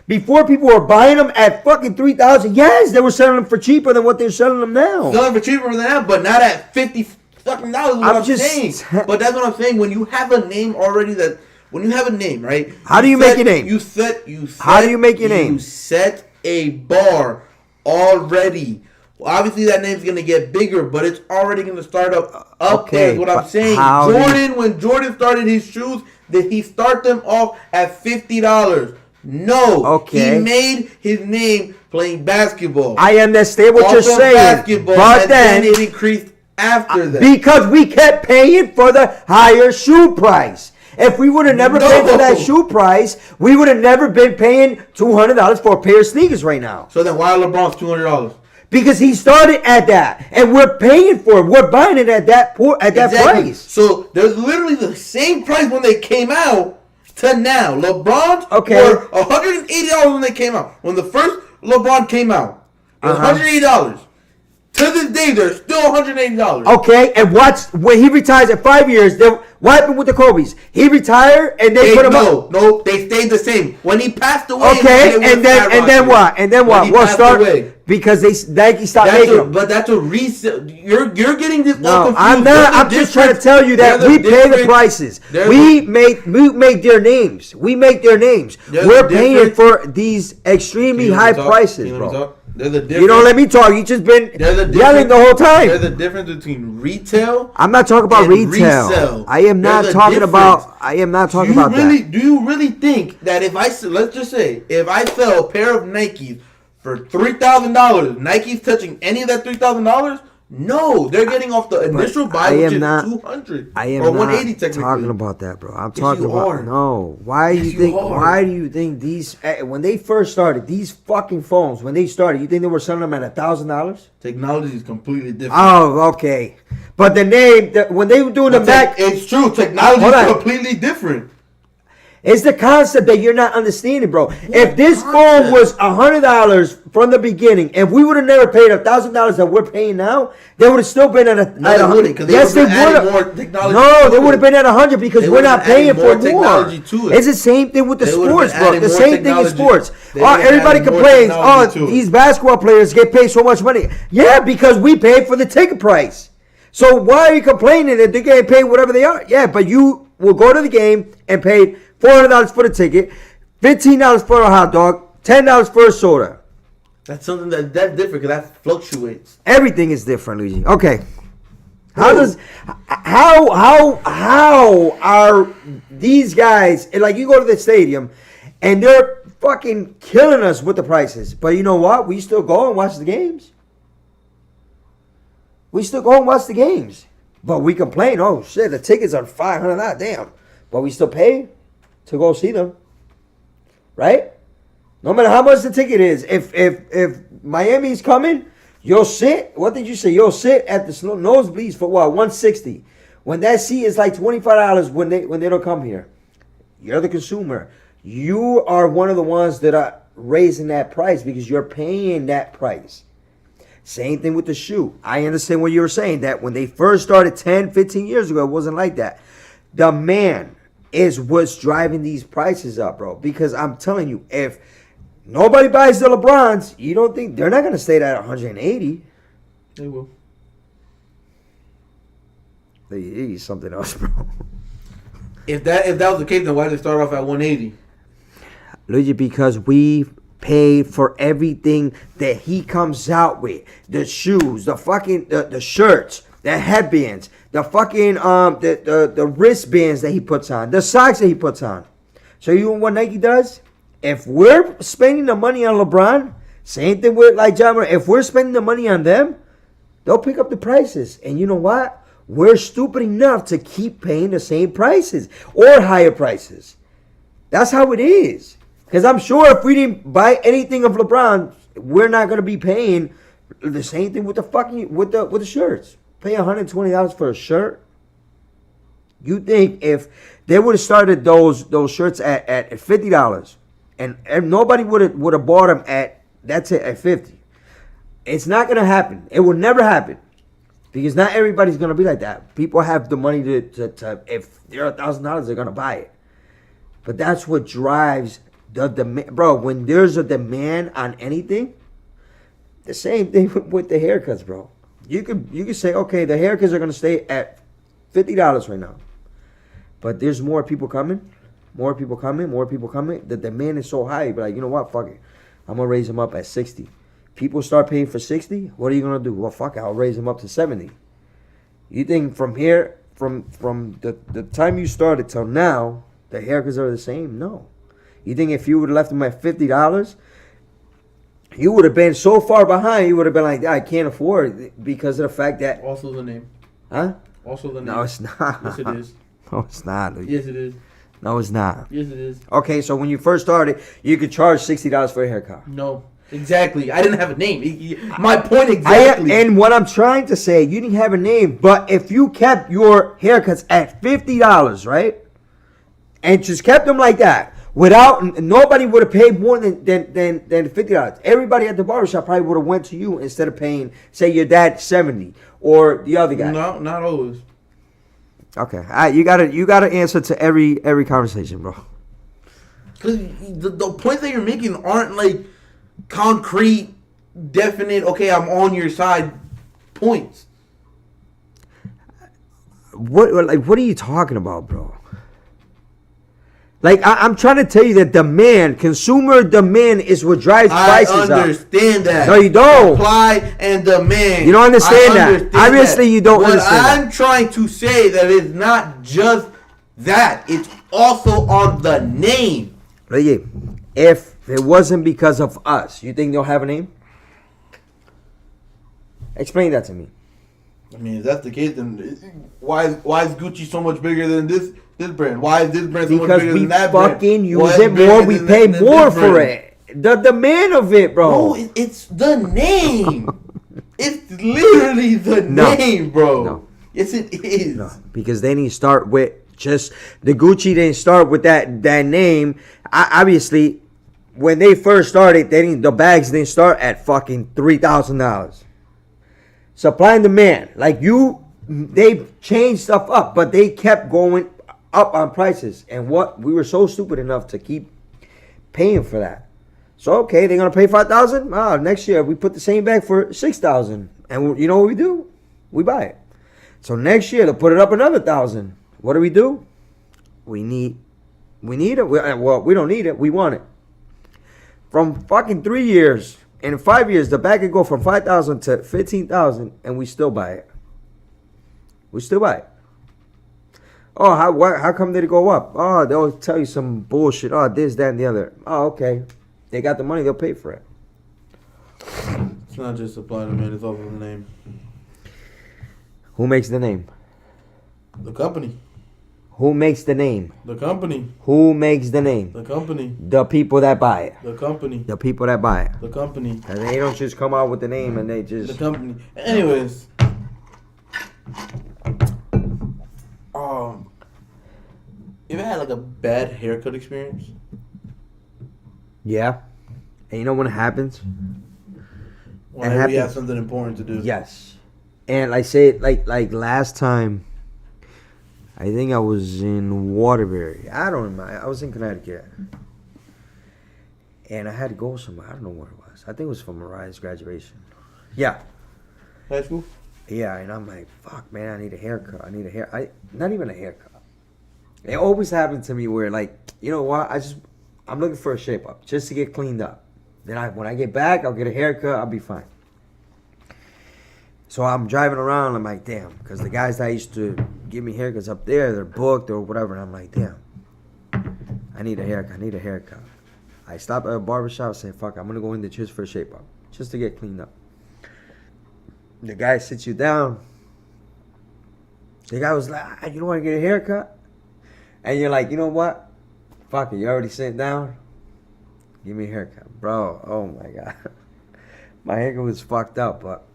before people were buying them at fucking $3,000, yes, they were selling them for cheaper than what they're selling them now. Selling for cheaper than that, but not at $50 fucking dollars. What I'm saying. But that's what I'm saying. When you have a name already, when you have a name, right? How do you make your name? You How do you make your name? You set a bar already. Obviously, that name's gonna get bigger, but it's already gonna start up Okay, there. Is what I'm but saying. how do you- When Jordan started his shoes, did he start them off at $50? No. Okay. He made his name playing basketball. I understand what Off you're of saying, basketball, but and then it increased after that. because we kept paying for the higher shoe price. If we would have never No. paid for that shoe price, we would have never been paying $200 for a pair of sneakers right now. So then, why LeBron's $200? Because he started at that, and we're paying for it. We're buying it at that price. So there's literally the same price when they came out to now. LeBron's Okay. were $180 when they came out. When the first LeBron came out, it was $180. To this day, they're still $180. Okay, and when he retires at 5 years, what happened with the Kobe's? He retired, and they put him up. No, they stayed the same. When he passed away, Okay, they and then what? And then When what? he We'll passed start away. because Nike stopped making them. But that's a resale. You're getting this all No, confused. I'm There's not. a I'm just trying to difference- tell you that there's a we pay the difference- prices. there's We a- make their names. We make their names. There's We're a paying difference- for these extremely Can you high let me talk? prices, Can you let me bro. talk? There's a difference. You don't let me talk. You just been There's a yelling difference- the whole time. There's a difference between retail. I'm not talking about and retail. resell. I am not There's a talking about. difference. I am not talking Do you about really, that. Do you really think that if let's just say, if I sell a pair of Nikes for $3,000, Nike's touching any of that $3,000? No, they're getting off the initial buy, I which am is not- 200 I am or not 180 technically. talking about that, bro. I'm Yes, talking you about are. no. Why Yes, you you think? are. Why do you think these when they first started these fucking phones when they started? You think they were selling them at $1,000? Technology is completely different. Oh, okay. But the name when they were doing the Mac, It's true. Technology Hold is on. completely different. it's the concept that you're not understanding, bro. If this phone concept? was $100 from the beginning, if we would have never paid $1,000 that we're paying now, they would have still been at a. No, at they a- wouldn't, 'cause they yes, they would've been would adding more have. technology No, to they it. would have been at 100 because They we're would've not been paying adding for more more. technology to it. It's the same thing with the They would've sports, been bro. adding The more same thing in technology. sports. They Oh, would've been everybody adding more complains. Oh, technology to it. these basketball players get paid so much money. Yeah, because we pay for the ticket price. So why are you complaining that they're getting paid whatever they are? Yeah, but you will go to the game and pay $400 for the ticket, $15 for a hot dog, $10 for a soda. That's something that's different because that fluctuates. Everything is different, Luigi. Okay. Bro. How are these guys like you go to the stadium and they're fucking killing us with the prices. But you know what? We still go and watch the games. We still go and watch the games. But we complain, oh shit, the tickets are $500. Damn. But we still pay to go see them. Right? No matter how much the ticket is. If Miami's coming, you'll sit. What did you say? You'll sit at the nosebleeds for what? $160. When that seat is like $25 when they don't come here. You're the consumer. You are one of the ones that are raising that price because you're paying that price. Same thing with the shoe. I understand what you were saying, that when they first started 10, 15 years ago, it wasn't like that. The man is what's driving these prices up, bro. Because I'm telling you, if nobody buys the LeBrons, you don't think they're not going to stay at 180? They will. They eat something else, bro. If that was the case, then why did they start off at 180? Luigi, because we paid for everything that he comes out with. The shoes, the fucking the shirts, the headbands, the fucking the wristbands that he puts on, the socks that he puts on. So you know what Nike does? If we're spending the money on LeBron, same thing with like John Moran, if we're spending the money on them, they'll pick up the prices. And you know what? We're stupid enough to keep paying the same prices or higher prices. That's how it is. Because I'm sure if we didn't buy anything of LeBron, we're not gonna be paying the same thing with the fucking with the shirts. Pay $120 for a shirt. You think if they would have started those shirts at $50 and nobody would have bought them at $50. It's not gonna happen. It will never happen. Because not everybody's gonna be like that. People have the money to if they're $1,000, they're gonna buy it. But that's what drives the demand, bro. When there's a demand on anything, the same thing with the haircuts, bro. You could say, okay, the haircuts are gonna stay at $50 right now, but there's more people coming. The demand is so high, but like, you know what? Fuck it, I'm gonna raise them up at $60, people start paying for 60, what are you gonna do? Well, fuck it, I'll raise them up to 70. You think from here, from the time you started till now, the haircuts are the same? No. You think if you would have left them at $50, you would have been so far behind, you would have been like, I can't afford it because of the fact that. Also the name. Huh? Also the name. No, it's not. Yes, it is. No, it's not. Luis. Yes, it is. No, it's not. Yes, it is. Okay, so when you first started, you could charge $60 for a haircut. No. Exactly. I didn't have a name. My point exactly. And what I'm trying to say, you didn't have a name, but if you kept your haircuts at $50, right? And just kept them like that, without, nobody would have paid more than $50. Everybody at the barbershop probably would have went to you instead of paying, say, your dad 70 or the other guy. No, not always. Okay, all right, you gotta answer to every conversation, bro. Because the points that you're making aren't like concrete, definite, okay, I'm on your side points. What are you talking about, bro? Like, I'm trying to tell you that consumer demand is what drives prices up. I understand that. No, you don't. Supply and demand. You don't understand that. Obviously, you don't understand that. What I'm trying to say that it's not just that. It's also on the name. If it wasn't because of us, you think they'll have a name? Explain that to me. I mean, if that's the case, then why is Gucci so much bigger than this brand? Why is this brand so much bigger than that brand? Because we fucking use it more. We pay more for it. The demand of it, bro. No, it's the name. It's literally the name, bro. No. Yes, it is. No, because they didn't start with just the Gucci. Didn't start with that name. Obviously, when they first started, the bags didn't start at fucking $3,000. Supply and demand, they changed stuff up, but they kept going up on prices. And we were so stupid enough to keep paying for that. So okay, they're gonna pay $5,000. Next year we put the same bag for $6,000, and you know what we do? We buy it. So next year they'll put it up another $1,000. What do? We need it. Well, we don't need it. We want it. From fucking 3 years. In 5 years, the bag could go from $5,000 to $15,000, and we still buy it. We still buy it. Oh, how come did it go up? Oh, they'll tell you some bullshit. Oh, this, that, and the other. Oh, okay. They got the money. They'll pay for it. It's not just supply and demand. It's also the name. Who makes the name? The company. Who makes the name? The company. Who makes the name? The company. The people that buy it. The company. The people that buy it. The company. And they don't just come out with the name and they just... The company. Anyways. You ever had like a bad haircut experience? Yeah. And you know when it happens? Whenever you have something important to do. Yes. And like say like last time, I think I was in Waterbury. I don't remember. I was in Connecticut. And I had to go somewhere. I don't know where it was. I think it was for Mariah's graduation. Yeah. High school? Yeah, and I'm like, fuck, man, I need a haircut. Not even a haircut. It always happens to me where, like, you know what? I'm looking for a shape up just to get cleaned up. Then when I get back, I'll get a haircut. I'll be fine. So I'm driving around. I'm like, damn, because the guys that used to give me haircuts up there, they're booked or whatever. And I'm like, damn, I need a haircut. I stopped at a barbershop and said, fuck, I'm going to go in there just for a shape up, just to get cleaned up. The guy sits you down. The guy was like, you don't want to get a haircut? And you're like, you know what? Fuck it, you already sat down? Give me a haircut. Bro, oh my God. My haircut was fucked up, but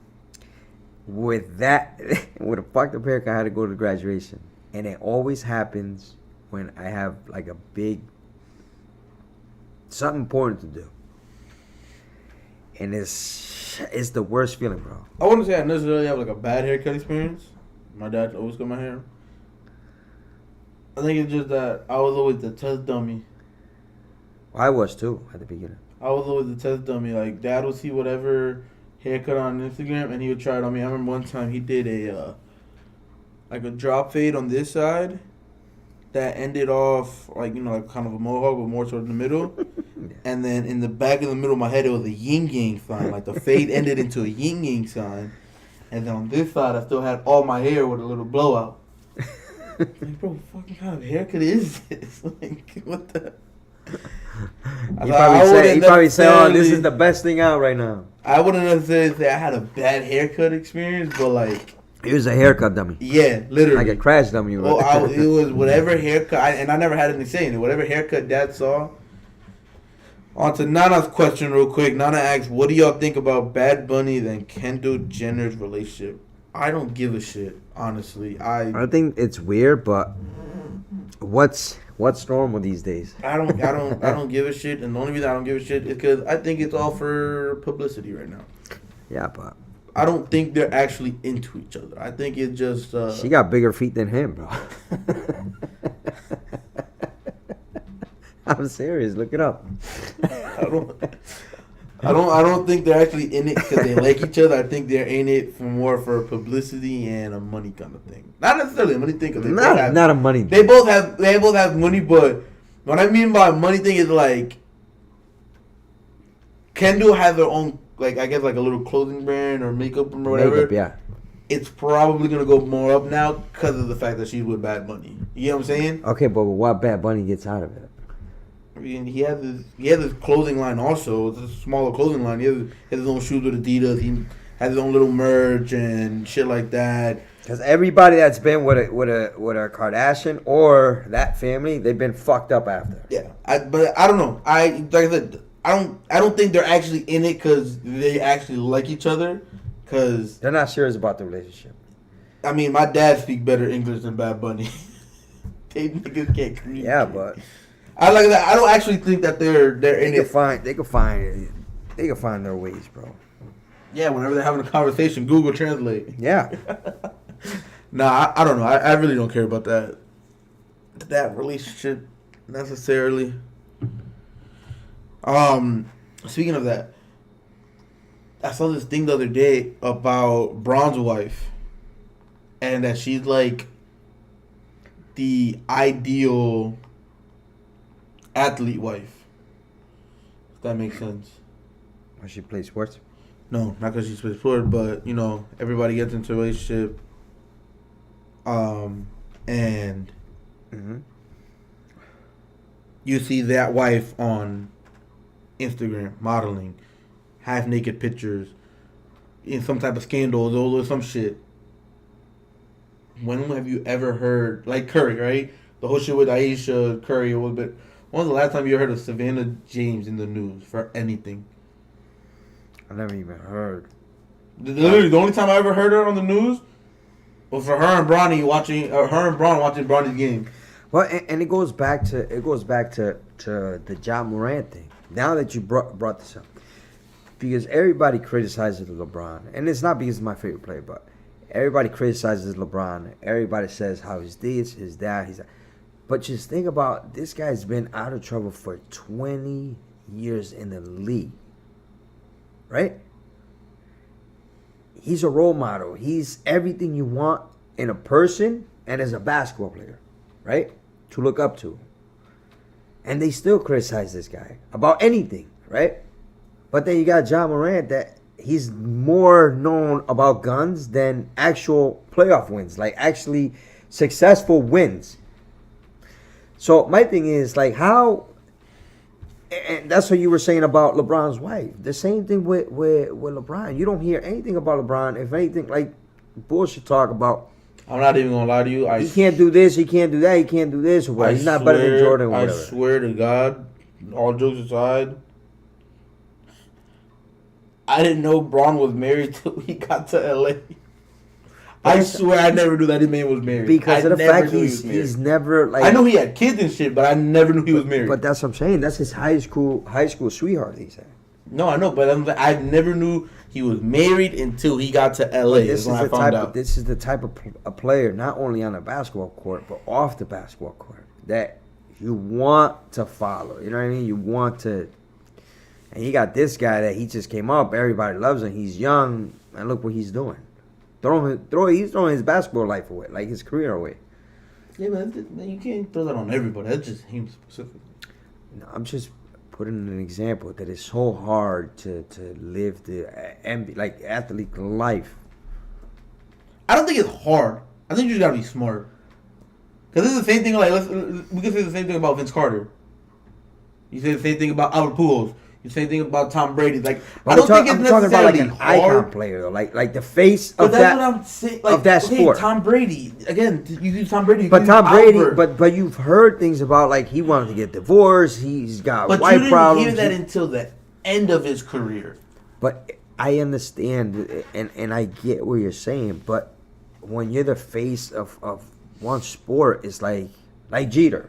with a fucked up haircut, I had to go to graduation. And it always happens when I have like a big, something important to do. And it's the worst feeling, bro. I wouldn't say I necessarily have like a bad haircut experience. My dad always cut my hair. I think it's just that I was always the test dummy. I was too at the beginning. I was always the test dummy. Like, Dad would see whatever haircut on Instagram and he would try it on me. I remember one time he did a drop fade on this side that ended off like, you know, like kind of a mohawk but more towards the middle. And then in the back of the middle of my head, it was a yin yang sign. Like the fade ended into a yin yang sign. And then on this side, I still had all my hair with a little blowout. Like, bro, what fucking kind of haircut is this? Like, what the? You probably say, oh, this is the best thing out right now. I wouldn't necessarily say I had a bad haircut experience, but like, it was a haircut dummy. Yeah, literally. Like a crash dummy. Well, it was whatever haircut, and I never had anything saying it. Whatever haircut Dad saw. On to Nana's question real quick. Nana asks, what do y'all think about Bad Bunny and Kendall Jenner's relationship? I don't give a shit, honestly. I think it's weird, but what's normal these days? I don't give a shit, and the only reason I don't give a shit is because I think it's all for publicity right now. Yeah, but I don't think they're actually into each other. I think it's just she got bigger feet than him, bro. I'm serious. Look it up. I don't think they're actually in it because they like each other. I think they're in it for publicity and a money kind of thing. Not necessarily a money thing. Cause not a money thing. They both have money, but what I mean by money thing is like Kendall has her own, like, I guess like a little clothing brand or makeup or whatever. Makeup, yeah. It's probably gonna go more up now because of the fact that she's with Bad Bunny. You know what I'm saying? Okay, but what Bad Bunny gets out of it? I mean, he has his clothing line also. It's a smaller clothing line. He has his own shoes with Adidas. He has his own little merch and shit like that. Because everybody that's been with a Kardashian or that family, they've been fucked up after. Yeah, but I don't know. Like I said, I don't think they're actually in it because they actually like each other. Because they're not serious about the relationship. I mean, my dad speaks better English than Bad Bunny. They niggas can't communicate. Yeah, but I like that. I don't actually think that they're in it. They can find their ways, bro. Yeah, whenever they're having a conversation, Google Translate. Yeah. Nah, I don't know. I really don't care about that relationship necessarily. Speaking of that, I saw this thing the other day about Braun's wife, and that she's like the ideal athlete wife. If that makes sense. When she plays sports? No, not because she plays sports, but you know, everybody gets into a relationship, and you see that wife on Instagram modeling, half naked pictures, in some type of scandals or some shit. When have you ever heard, like Curry, right? The whole shit with Aisha Curry a little bit. When was the last time you heard of Savannah James in the news for anything? I never even heard. Literally, the only time I ever heard her on the news was for her and Bronny watching Bronny's game. Well, and it goes back to the Ja Morant thing. Now that you brought this up, because everybody criticizes LeBron, and it's not because he's my favorite player, but everybody criticizes LeBron. Everybody says how he's this, he's that, he's that. But just think about, this guy's been out of trouble for 20 years in the league, right? He's a role model. He's everything you want in a person and as a basketball player, right? To look up to. And they still criticize this guy about anything, right? But then you got Ja Morant, that he's more known about guns than actual playoff wins, like actually successful wins. So my thing is, like, how, and that's what you were saying about LeBron's wife. The same thing with LeBron. You don't hear anything about LeBron. If anything, like bullshit talk about, I'm not even gonna lie to you. He can't do this. He can't do that. He can't do this. Or he's not better than Jordan. Or whatever. I swear to God, all jokes aside, I didn't know Bron was married till he got to LA. I swear I never knew that his man was married. Because of the fact he's never, like, I know he had kids and shit, but I never knew he was married. But that's what I'm saying. That's his high school sweetheart, he said. No, I know, but I never knew he was married until he got to LA. This is the type of a player, not only on the basketball court, but off the basketball court, that you want to follow. You know what I mean? You want to. And you got this guy that he just came up. Everybody loves him. He's young, and look what he's doing. He's throwing his basketball life away, like his career away. Yeah, but you can't throw that on everybody. That's just him specifically. No, I'm just putting an example that it's so hard to live the like athlete life. I don't think it's hard. I think you just gotta be smart. Because this is the same thing. Like we can say the same thing about Vince Carter. You say the same thing about Albert Pujols. You say the same thing about Tom Brady. Like But I don't think it's I'm talking about necessarily like an hard. icon player, though. Like the face But of that's that. what I'm saying. Like, of that okay, sport. Tom Brady again. You use Tom Brady. You But use Tom Brady, Albert. but you've heard things about like he wanted to get divorced. He's got But wife you didn't problems. hear that until the end of his career. But I understand and I get what you're saying. But when you're the face of one sport, it's like Jeter.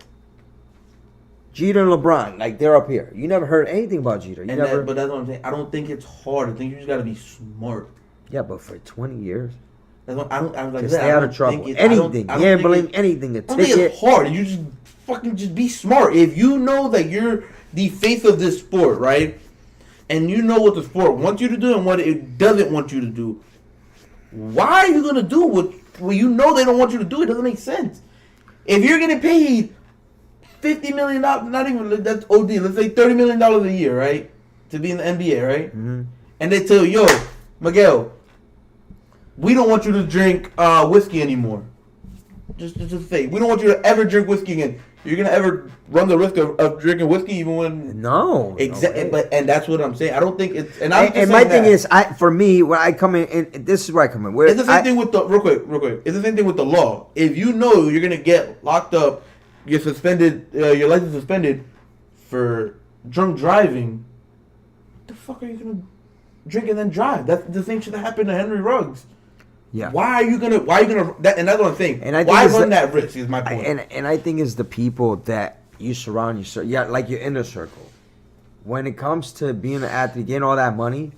Jeter and LeBron, like they're up here. You never heard anything about Jeter. You never. But that's what I'm saying. I don't think it's hard. I think you just gotta be smart. Yeah, but for 20 years, That's what I don't. I'm like to that. stay I out don't of trouble. think it- I don't- Anything, I don't think gambling, it- anything, a I don't think ticket. it's hard. You just fucking just be smart. If you know that you're the face of this sport, right? And you know what the sport wants you to do and what it doesn't want you to do. Why are you gonna do what you know they don't want you to do? It doesn't make sense. If you're getting paid $50 million, not even that's OD. Let's say $30 million a year, right, to be in the NBA, right? Mm-hmm. And they tell you, yo, Miguel, we don't want you to drink whiskey anymore. Just say, we don't want you to ever drink whiskey again. You're gonna ever run the risk of drinking whiskey even when No. exactly. no way. But that's what I'm saying. I don't think it's I'm And my thing is, for me, when I come in, and this is where I come in. Where it's the same thing with the real quick. It's the same thing with the law. If you know you're gonna get locked up, you're suspended, your license suspended for drunk driving. What the fuck are you gonna drink and then drive? That's the same shit that happened to Henry Ruggs. Yeah. Why are you gonna? And that's what I'm saying. And I think why it's run the- that risk? Is my point. And I think it's the people that you surround yourself. Yeah, like your inner circle. When it comes to being an athlete, getting all that money,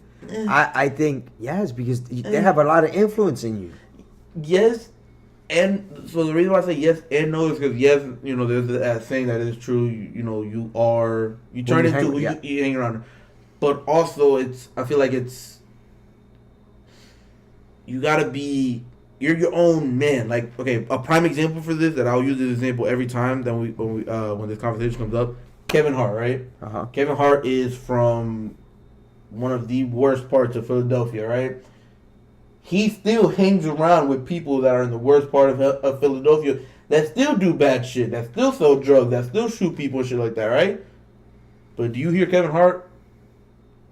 I think yes, because they have a lot of influence in you. Yes, and so the reason why I say yes and no is because yes, you know, there's that saying that is true. You know, you turn you into who you hang around, but also I feel like you gotta be. You're your own man. Like, okay, a prime example for this that I'll use this example every time that when this conversation comes up. Kevin Hart, right? Uh-huh. Kevin Hart is from one of the worst parts of Philadelphia, right? He still hangs around with people that are in the worst part of Philadelphia that still do bad shit, that still sell drugs, that still shoot people and shit like that, right? But do you hear Kevin Hart?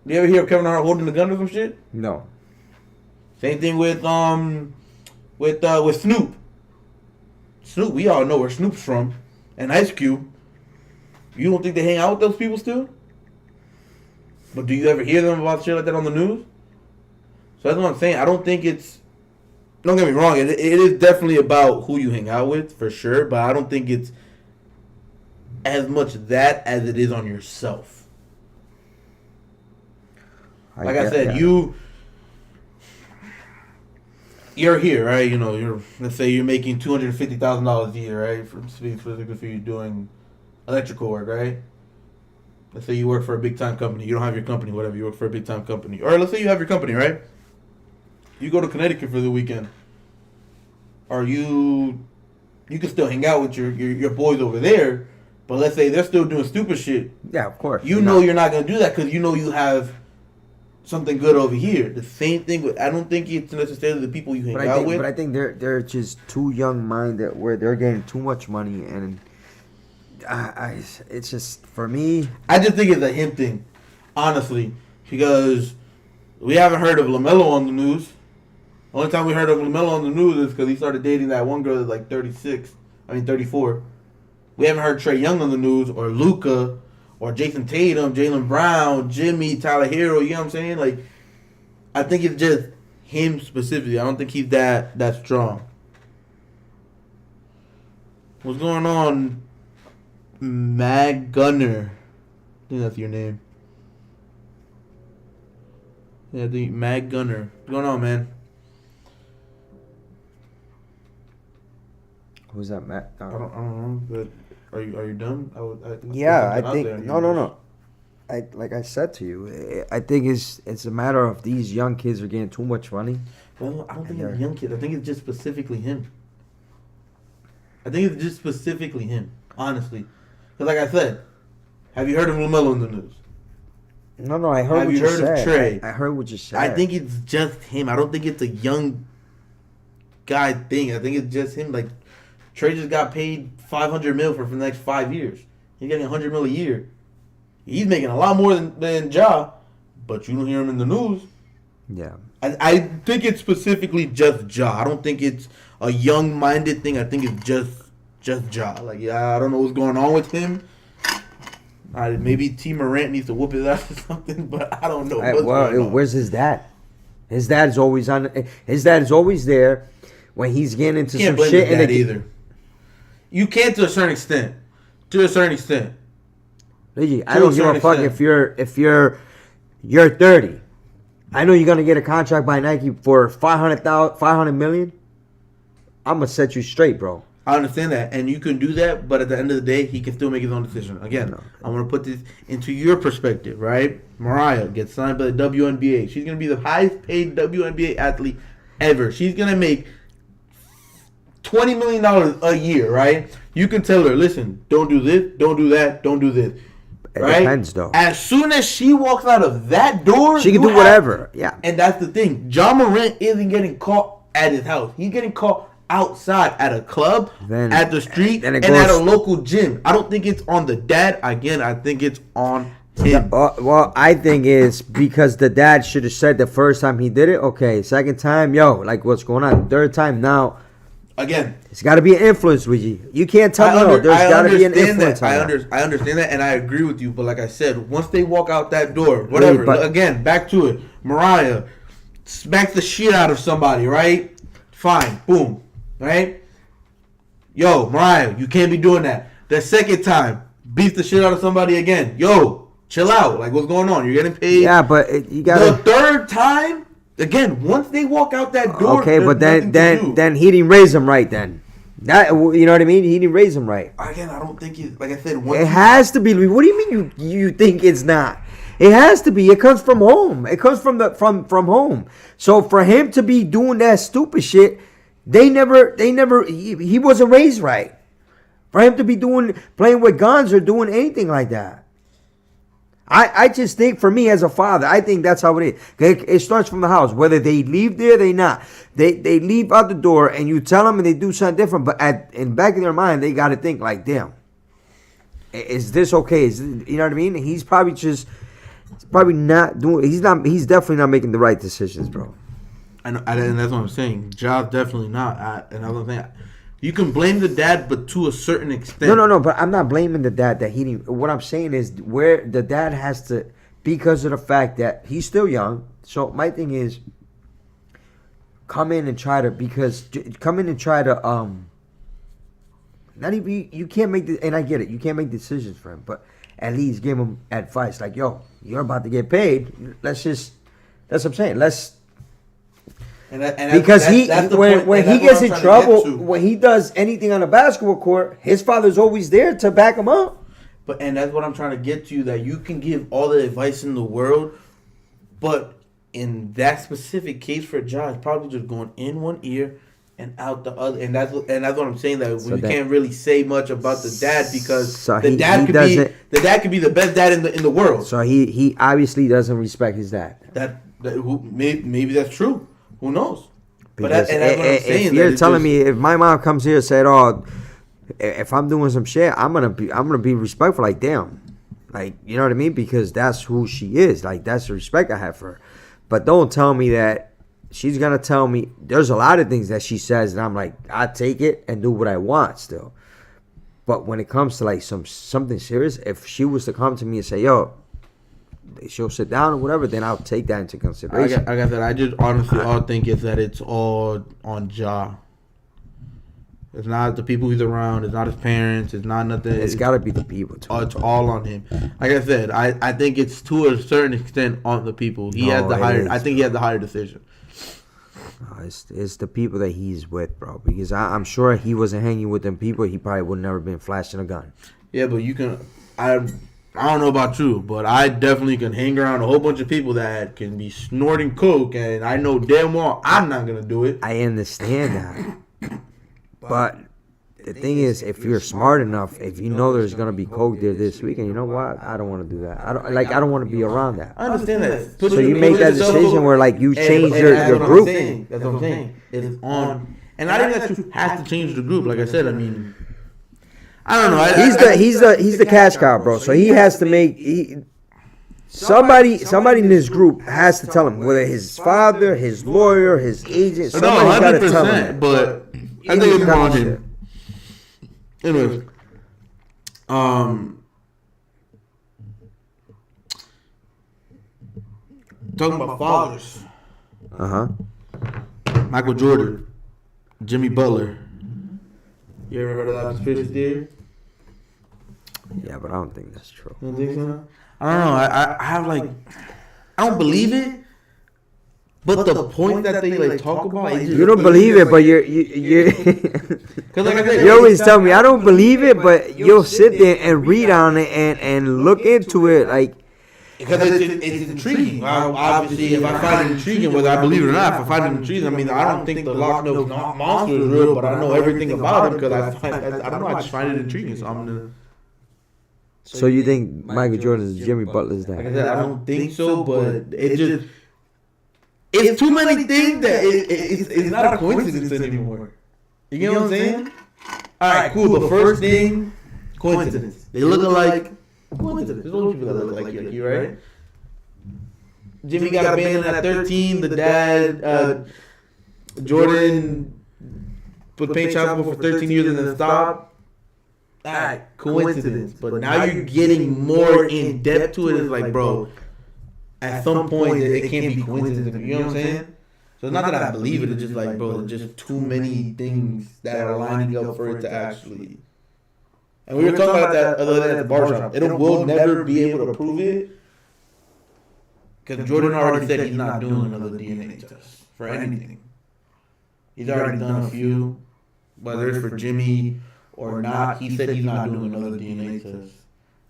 Do you ever hear of Kevin Hart holding a gun or some shit? No. Same thing with Snoop. Snoop, we all know where Snoop's from, and Ice Cube. You don't think they hang out with those people still? But do you ever hear them about shit like that on the news? So that's what I'm saying. I don't think it's. Don't get me wrong. It is definitely about who you hang out with, for sure. But I don't think it's as much that as it is on yourself. Like I said, you're here, right? You know, let's say you're making $250,000 a year, right? Specifically for you doing electrical work, right? Let's say you work for a big time company. You don't have your company, whatever. You work for a big time company, or let's say you have your company, right? You go to Connecticut for the weekend. Or you can still hang out with your boys over there, but let's say they're still doing stupid shit. Yeah, of course. You know you're not gonna do that because you know you have something good over here. The same thing with. I don't think it's necessarily the people you hang out with. But I think they're just too young minded where they're getting too much money and it's just for me. I just think it's a him thing, honestly, because we haven't heard of LaMelo on the news. The only time we heard of LaMelo on the news is because he started dating that one girl that's like 34. We haven't heard Trae Young on the news, or Luka, or Jason Tatum, Jaylen Brown, Jimmy, Tyler Hero. You know what I'm saying? Like, I think it's just him specifically. I don't think he's that strong. What's going on, Mag Gunner? I think that's your name. Yeah, the Mag Gunner. What's going on, man? Who's that, Matt? I don't know, but are you done? I think no. Like I said to you, I think it's a matter of these young kids are getting too much money. Well, I don't think it's young kids. I think it's just specifically him. Honestly. Because like I said, Have you heard of LaMelo in the news? No, I heard Have what you you heard of said. Trey? I heard what you said. I think it's just him. I don't think it's a young guy thing. I think it's just him. Like, Trey just got paid $500 million for the next 5 years. He's getting $100 million a year. He's making a lot more than Ja, but you don't hear him in the news. Yeah. I think it's specifically just Ja. I don't think it's a young-minded thing. I think it's just Ja. Like, yeah, I don't know what's going on with him. Maybe T. Morant needs to whoop his ass or something, but I don't know. What's going on. Where's his dad? His dad is always on. His dad is always there when he's getting into Can't some blame shit. his dad either. You can't to a certain extent. To a certain extent. Luigi, I don't give a fuck if you're 30. I know you're gonna get a contract by Nike for $500 million. I'm gonna set you straight, bro. I understand that, and you can do that, but at the end of the day, he can still make his own decision. Again, I want to put this into your perspective, right? Mariah gets signed by the WNBA. She's going to be the highest paid WNBA athlete ever. She's going to make $20 million a year, right? You can tell her, listen, don't do this, don't do that, don't do this. Right? It depends, though. As soon as she walks out of that door, she can do whatever. Yeah. And that's the thing. Ja Morant isn't getting caught at his house. He's getting caught outside at a club, at the street, and at a local gym. I don't think it's on the dad. Again, I think it's on him. Well, I think it's because the dad should have said the first time he did it. Okay, second time, like what's going on? Third time, now. Again, it's got to be an influence with you. You can't tell me no. There's got to be an influence. I understand that, and I agree with you. But like I said, once they walk out that door, whatever. Again, back to it. Mariah smacks the shit out of somebody, right? Fine, boom. Right? Yo, Mariah, you can't be doing that. The second time, beats the shit out of somebody again. Yo, chill out. Like, what's going on? You're getting paid. Yeah, but you got the third time, again, once they walk out that door. Okay, but then he didn't raise him right then. That, you know what I mean? He didn't raise him right. Again, I don't think it, like I said, it has to be. What do you mean you think it's not? It has to be. It comes from home. It comes from home. So for him to be doing that stupid shit, he wasn't raised right. For him to be playing with guns or doing anything like that. I just think, for me as a father, I think that's how it is. It starts from the house. Whether they leave there, they not. They leave out the door and you tell them and they do something different. But in the back of their mind, they got to think like, damn, is this okay? You know what I mean? He's probably not doing, he's definitely not making the right decisions, bro. And that's what I'm saying. Ja definitely not. And I was saying, you can blame the dad, but to a certain extent. No. But I'm not blaming the dad that he didn't. What I'm saying is where the dad has to, because of the fact that he's still young. So my thing is, come in and try to not even, you can't make the, and I get it, you can't make decisions for him, but at least give him advice. Like, yo, you're about to get paid. That's what I'm saying. Because when he gets in trouble, when he does anything on a basketball court, his father's always there to back him up. And that's what I'm trying to get to, that you can give all the advice in the world, but in that specific case for Ja, it's probably just going in one ear and out the other. And that's what I'm saying, that you can't really say much about the dad, because the dad could be the best dad in the world. So he obviously doesn't respect his dad. Maybe that's true. Who knows? But that's what I'm saying. If you're telling me, if my mom comes here and said, "Oh, if I'm doing some shit, I'm gonna be respectful." Like, damn, like, you know what I mean? Because that's who she is. Like, that's the respect I have for her. But don't tell me that she's gonna tell me. There's a lot of things that she says, and I'm like, I take it and do what I want still. But when it comes to like something serious, if she was to come to me and say, "Yo," she'll sit down or whatever, then I'll take that into consideration. I got that. I just honestly all think is that it's all on Ja. It's not the people he's around. It's not his parents. It's not nothing. It's got to be the people too. It's all on him. Like I said, I think it's to a certain extent on the people. I think he has the higher decision. No, it's the people that he's with, bro. Because I'm sure he wasn't hanging with them people, he probably would never been flashing a gun. Yeah, but you can. I don't know about you, but I definitely can hang around a whole bunch of people that can be snorting coke, and I know damn well I'm not gonna do it. I understand that, but the thing is, if you're smart enough, if you know there's gonna be coke there this weekend, you know what? I don't want to do that. I don't want to be around that. I understand that. So you make that decision where like you change your group. That's what I'm saying. It's on, and I think that you have to change the group. Like I said, I mean, I don't know. He's the cash cow, bro. So he has to make somebody in his group has to tell him, whether his father, his lawyer, his agent. Somebody's got to tell him. But I think it's wrong here. Anyways, talking about fathers. Michael Jordan, Jimmy Butler. You ever heard of that conspiracy theory? Yeah, but I don't think that's true. You don't think so? I don't know. I have like, I don't believe it. But the point that they like talk about, you don't believe it, but you're you always tell me I don't believe it, but you'll sit there and read on it and look into it like because it's intriguing. Obviously, if I find it intriguing, whether I believe it or not, if I find it intriguing, I mean, I don't think the Loch Ness monster is real, but I know everything about him because I don't know, I just find it intriguing. So I'm gonna. So you think Michael Jordan is Jimmy Butler's dad? Like I said, I don't think so, but it just. It's too many things that it's not a coincidence anymore. You get what I'm saying? Alright, cool. The first thing, coincidence. They look alike. Coincidence. There's only people that look like you, right? Jimmy got abandoned at 13. The dad, Jordan, was paying child support for 13 years and then stopped. Alright, coincidence. But now you're getting more in depth to it. It's like, bro. At some point, it can't be coincidence. You know what I'm saying? So it's not that I believe it. It's just like, bro, there's just too many things that are lining up for it to actually. And we were talking about that other day at the barbershop. We'll never be able to prove it because Jordan already said he's not doing another DNA test for anything. He's already done a few, whether it's for Jimmy or not. He said he's not doing another DNA test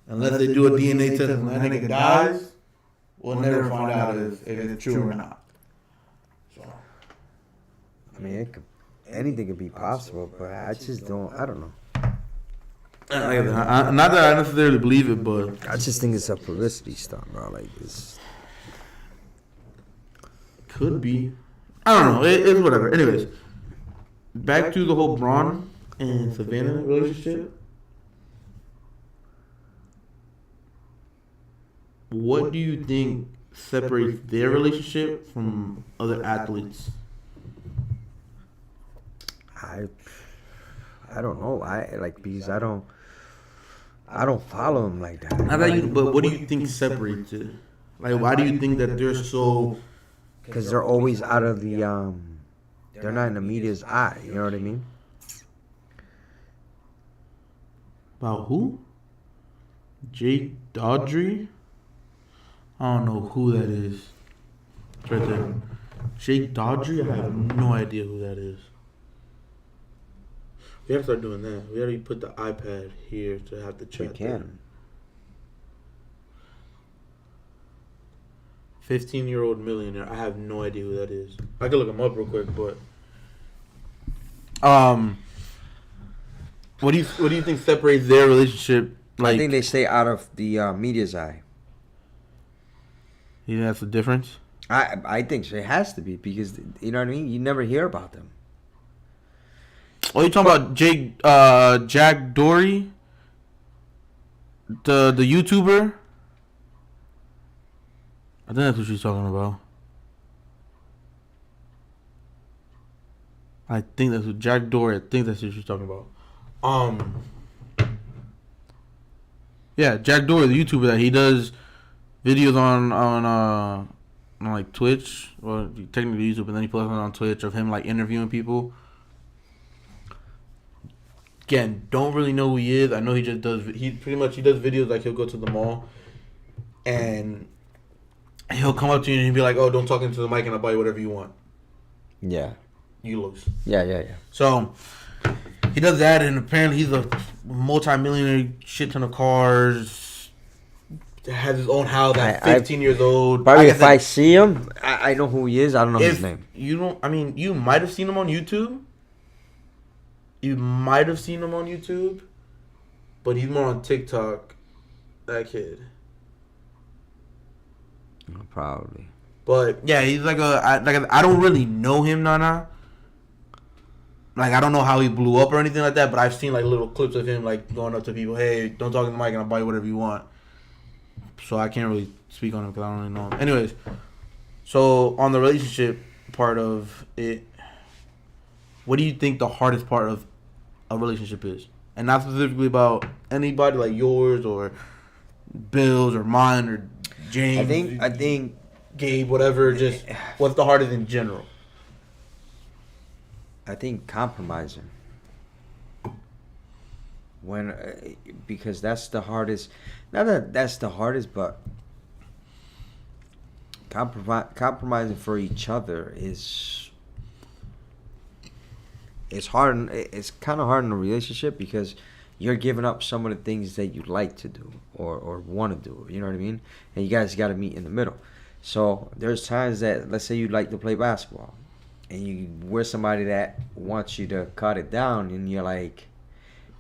unless they do a DNA test and that nigga dies. We'll never find out if it's true or not. So, I mean, anything could be possible, but I just don't. I don't know. Not that I necessarily believe it, but I just think it's a publicity stunt, bro. Like this could be. I don't know. It's whatever. Anyways, back to the whole Braun and Savannah relationship. What do you think separates their relationship from other athletes? I don't know. Because I don't follow them like that. Not that but what do you think separates it? Like, why do you think that they're so? Because they're always out of the they're not in the media's eye. You know what I mean? About who? Jake Dodry? I don't know who that is. It's right there. Jake Dodry? I have no idea who that is. We have to start doing that. We already put the iPad here to have the chat. We can. 15-year-old millionaire. I have no idea who that is. I could look him up real quick, but what do you think separates their relationship? Like, I think they stay out of the media's eye. You think that's the difference? I think so. It has to be because you know what I mean. You never hear about them. Oh, you talking about Jack Dory, the YouTuber? I think that's what she's talking about. I think that's what Jack Dory. I think that's what she's talking about. Yeah, Jack Dory, the YouTuber that he does videos on like Twitch, well, technically YouTube, and then he puts it on Twitch of him like interviewing people. Again, don't really know who he is. I know he just does. He does videos like he'll go to the mall, and he'll come up to you and he'll be like, "Oh, don't talk into the mic, and I'll buy you whatever you want." Yeah. You lose. Yeah. So he does that, and apparently he's a multi-millionaire, shit ton of cars, has his own house at 15 years old. Probably if I see him, I know who he is. I don't know his name. You don't. I mean, you might have seen him on YouTube. You might have seen him on YouTube, but he's more on TikTok. That kid. Probably. But yeah, he's I don't really know him, Nana. Like, I don't know how he blew up or anything like that, but I've seen like little clips of him like going up to people, hey, don't talk in the mic and I'll buy you whatever you want. So I can't really speak on him because I don't really know him. Anyways, so on the relationship part of it, what do you think the hardest part of a relationship is? And not specifically about anybody like yours or Bill's or mine or James. I think Gabe, whatever. Just what's the hardest in general? I think compromising. Because that's the hardest. Not that that's the hardest, but compromising for each other is. It's hard. It's kind of hard in a relationship because you're giving up some of the things that you like to do or want to do. You know what I mean? And you guys got to meet in the middle. So there's times that, let's say you like to play basketball, and we're somebody that wants you to cut it down, and you're like,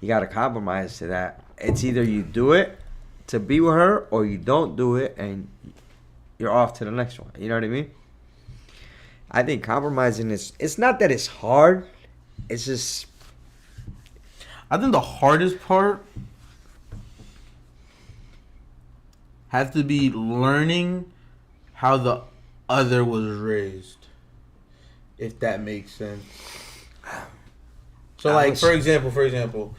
you got to compromise to that. It's either you do it to be with her, or you don't do it, and you're off to the next one. You know what I mean? I think compromising it's not that it's hard. It's just, I think the hardest part has to be learning how the other was raised, if that makes sense. So, like, for example,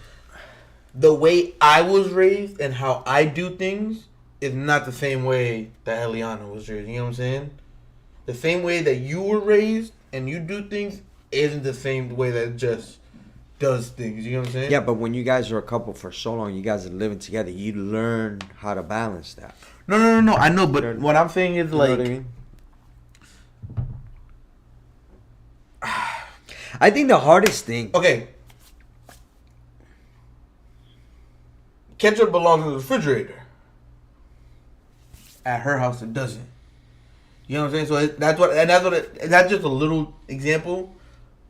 the way I was raised and how I do things is not the same way that Eliana was raised. You know what I'm saying? The same way that you were raised and you do things isn't the same way that just does things. You know what I'm saying? Yeah, but when you guys are a couple for so long, you guys are living together, you learn how to balance that. No. I know, but what I'm saying is, like, you know what I mean? I think the hardest thing. Okay. Ketchup belongs in the refrigerator. At her house, it doesn't. You know what I'm saying? So that's just a little example,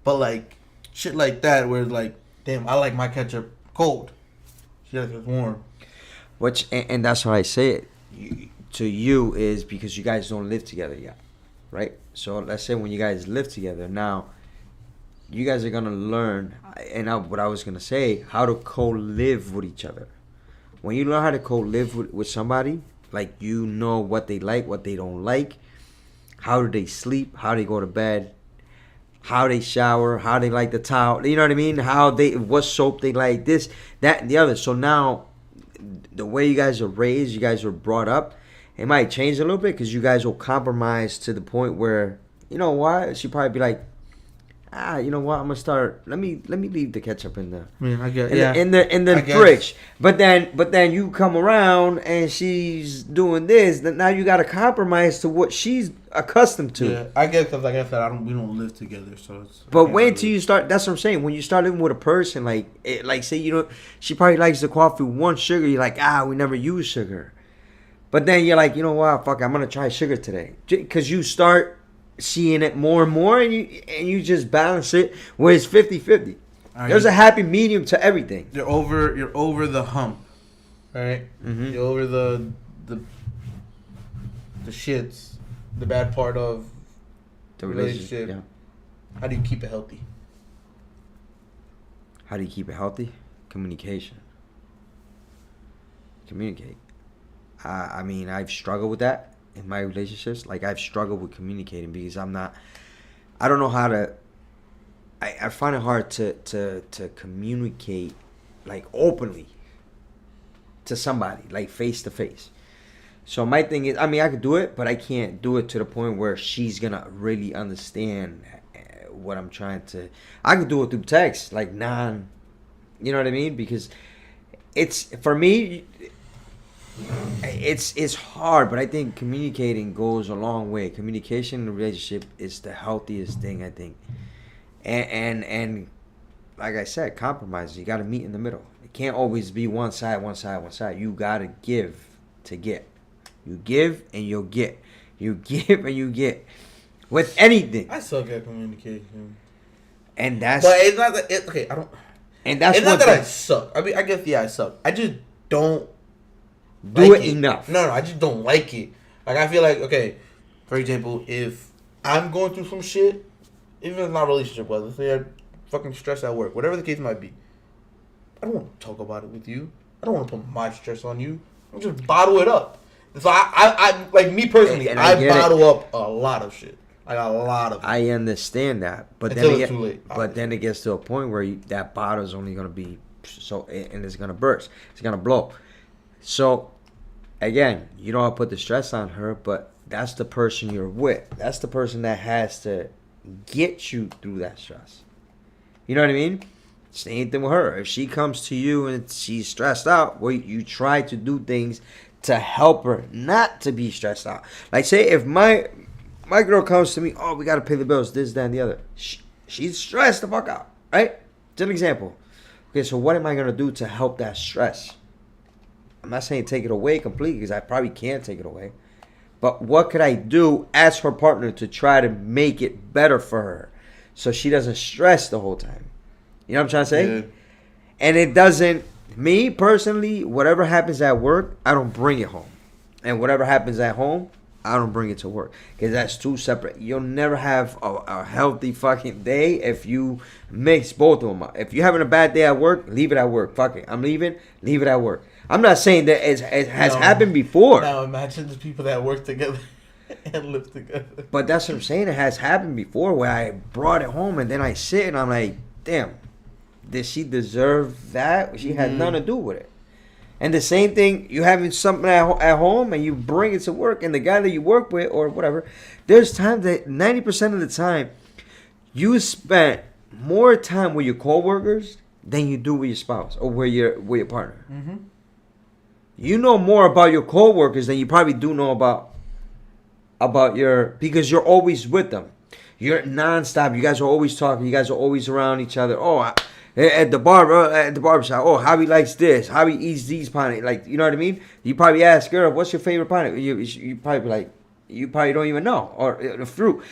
but like shit like that, where it's like, damn, I like my ketchup cold. She likes it warm. And that's why I say it to you is because you guys don't live together yet, right? So let's say when you guys live together now, you guys are gonna learn, what I was gonna say, how to co-live with each other. When you learn how to co-live with somebody, like, you know what they like, what they don't like, how do they sleep, how they go to bed, how they shower, how they like the towel, you know what I mean? What soap they like, this, that, and the other. So now, the way you guys are raised, you guys are brought up, it might change a little bit because you guys will compromise to the point where, you know what, she'd probably be like, you know what? I'm gonna start. Let me leave the ketchup in the in the fridge. But then you come around and she's doing this. Then now you got to compromise to what she's accustomed to. Yeah, I guess because, like I said, we don't live together, so it's. But wait till you start. That's what I'm saying. When you start living with a person, like say she probably likes the coffee with one sugar. You're like, we never use sugar. But then you're like, you know what? Fuck, I'm gonna try sugar today because you start seeing it more and more, and you just balance it where it's 50-50. There's a happy medium to everything. You're over the hump, right? Mm-hmm. You're over the shits, the bad part of the relationship. Yeah. How do you keep it healthy? How do you keep it healthy? Communication. Communicate. I mean, I've struggled with that. In my relationships, like, I've struggled with communicating because I don't know how to. I find it hard to communicate, like, openly to somebody, like, face to face. So my thing is, I mean, I could do it, but I can't do it to the point where she's gonna really understand what I'm trying to. I could do it through text, like, you know what I mean? Because it's, for me, it's hard, but I think communicating goes a long way. Communication in a relationship is the healthiest thing, I think. And like I said, compromise. You got to meet in the middle. It can't always be one side. You got to give to get. You give and you'll get. You give and you get. With anything. I suck at communication. And that's. But it's not that. Okay, I don't. And that's it's not one that I thing. suck. I mean, I guess I suck. I just don't Do like it enough. No, I just don't like it. Like I feel like, okay, for example, if I'm going through some shit, even if it's not a relationship, well, let's say I fucking stress at work, whatever the case might be, I don't want to talk about it with you. I don't want to put my stress on you. I'll just bottle it up. So I like me personally, And I I get bottle up a lot of shit. Like a lot of it. I understand that, but Until then it's too late, but then it gets to a point where that bottle's only gonna be so, and it's gonna burst. It's gonna blow. So, again, you don't have to put the stress on her, but that's the person you're with. That's the person that has to get you through that stress. You know what I mean? Same thing with her. If she comes to you and she's stressed out, well, you try to do things to help her not to be stressed out. Like, say if my girl comes to me, oh, we gotta pay the bills, this, that, and the other. She's stressed the fuck out, right? It's an example. Okay, so what am I gonna do to help that stress? I'm not saying take it away completely, because I probably can't take it away. But what could I do as her partner to try to make it better for her, so she doesn't stress the whole time? You know what I'm trying to say? Yeah. And it doesn't. Me personally, whatever happens at work, I don't bring it home, and whatever happens at home, I don't bring it to work, because that's two separate. You'll never have a healthy fucking day if you mix both of them up. If you're having a bad day at work, leave it at work. Fuck it, I'm leaving. Leave it at work. I'm not saying that it has happened before. Now imagine the people that work together and live together. But that's what I'm saying. It has happened before, where I brought it home and then I sit and I'm like, damn, did she deserve that? She had nothing to do with it. And the same thing, you having something at home and you bring it to work, and the guy that you work with or whatever, there's times that 90% of the time you spend more time with your coworkers than you do with your spouse or with your partner. Mm-hmm. You know more about your coworkers than you probably do know about because you're always with them. You're nonstop. You guys are always talking. You guys are always around each other. At the barbershop. Oh, Javi likes this. Javi eats these pineapple. Like, you know what I mean? You probably ask girl, "What's your favorite pineapple?" You probably like, you probably don't even know, or the fruit.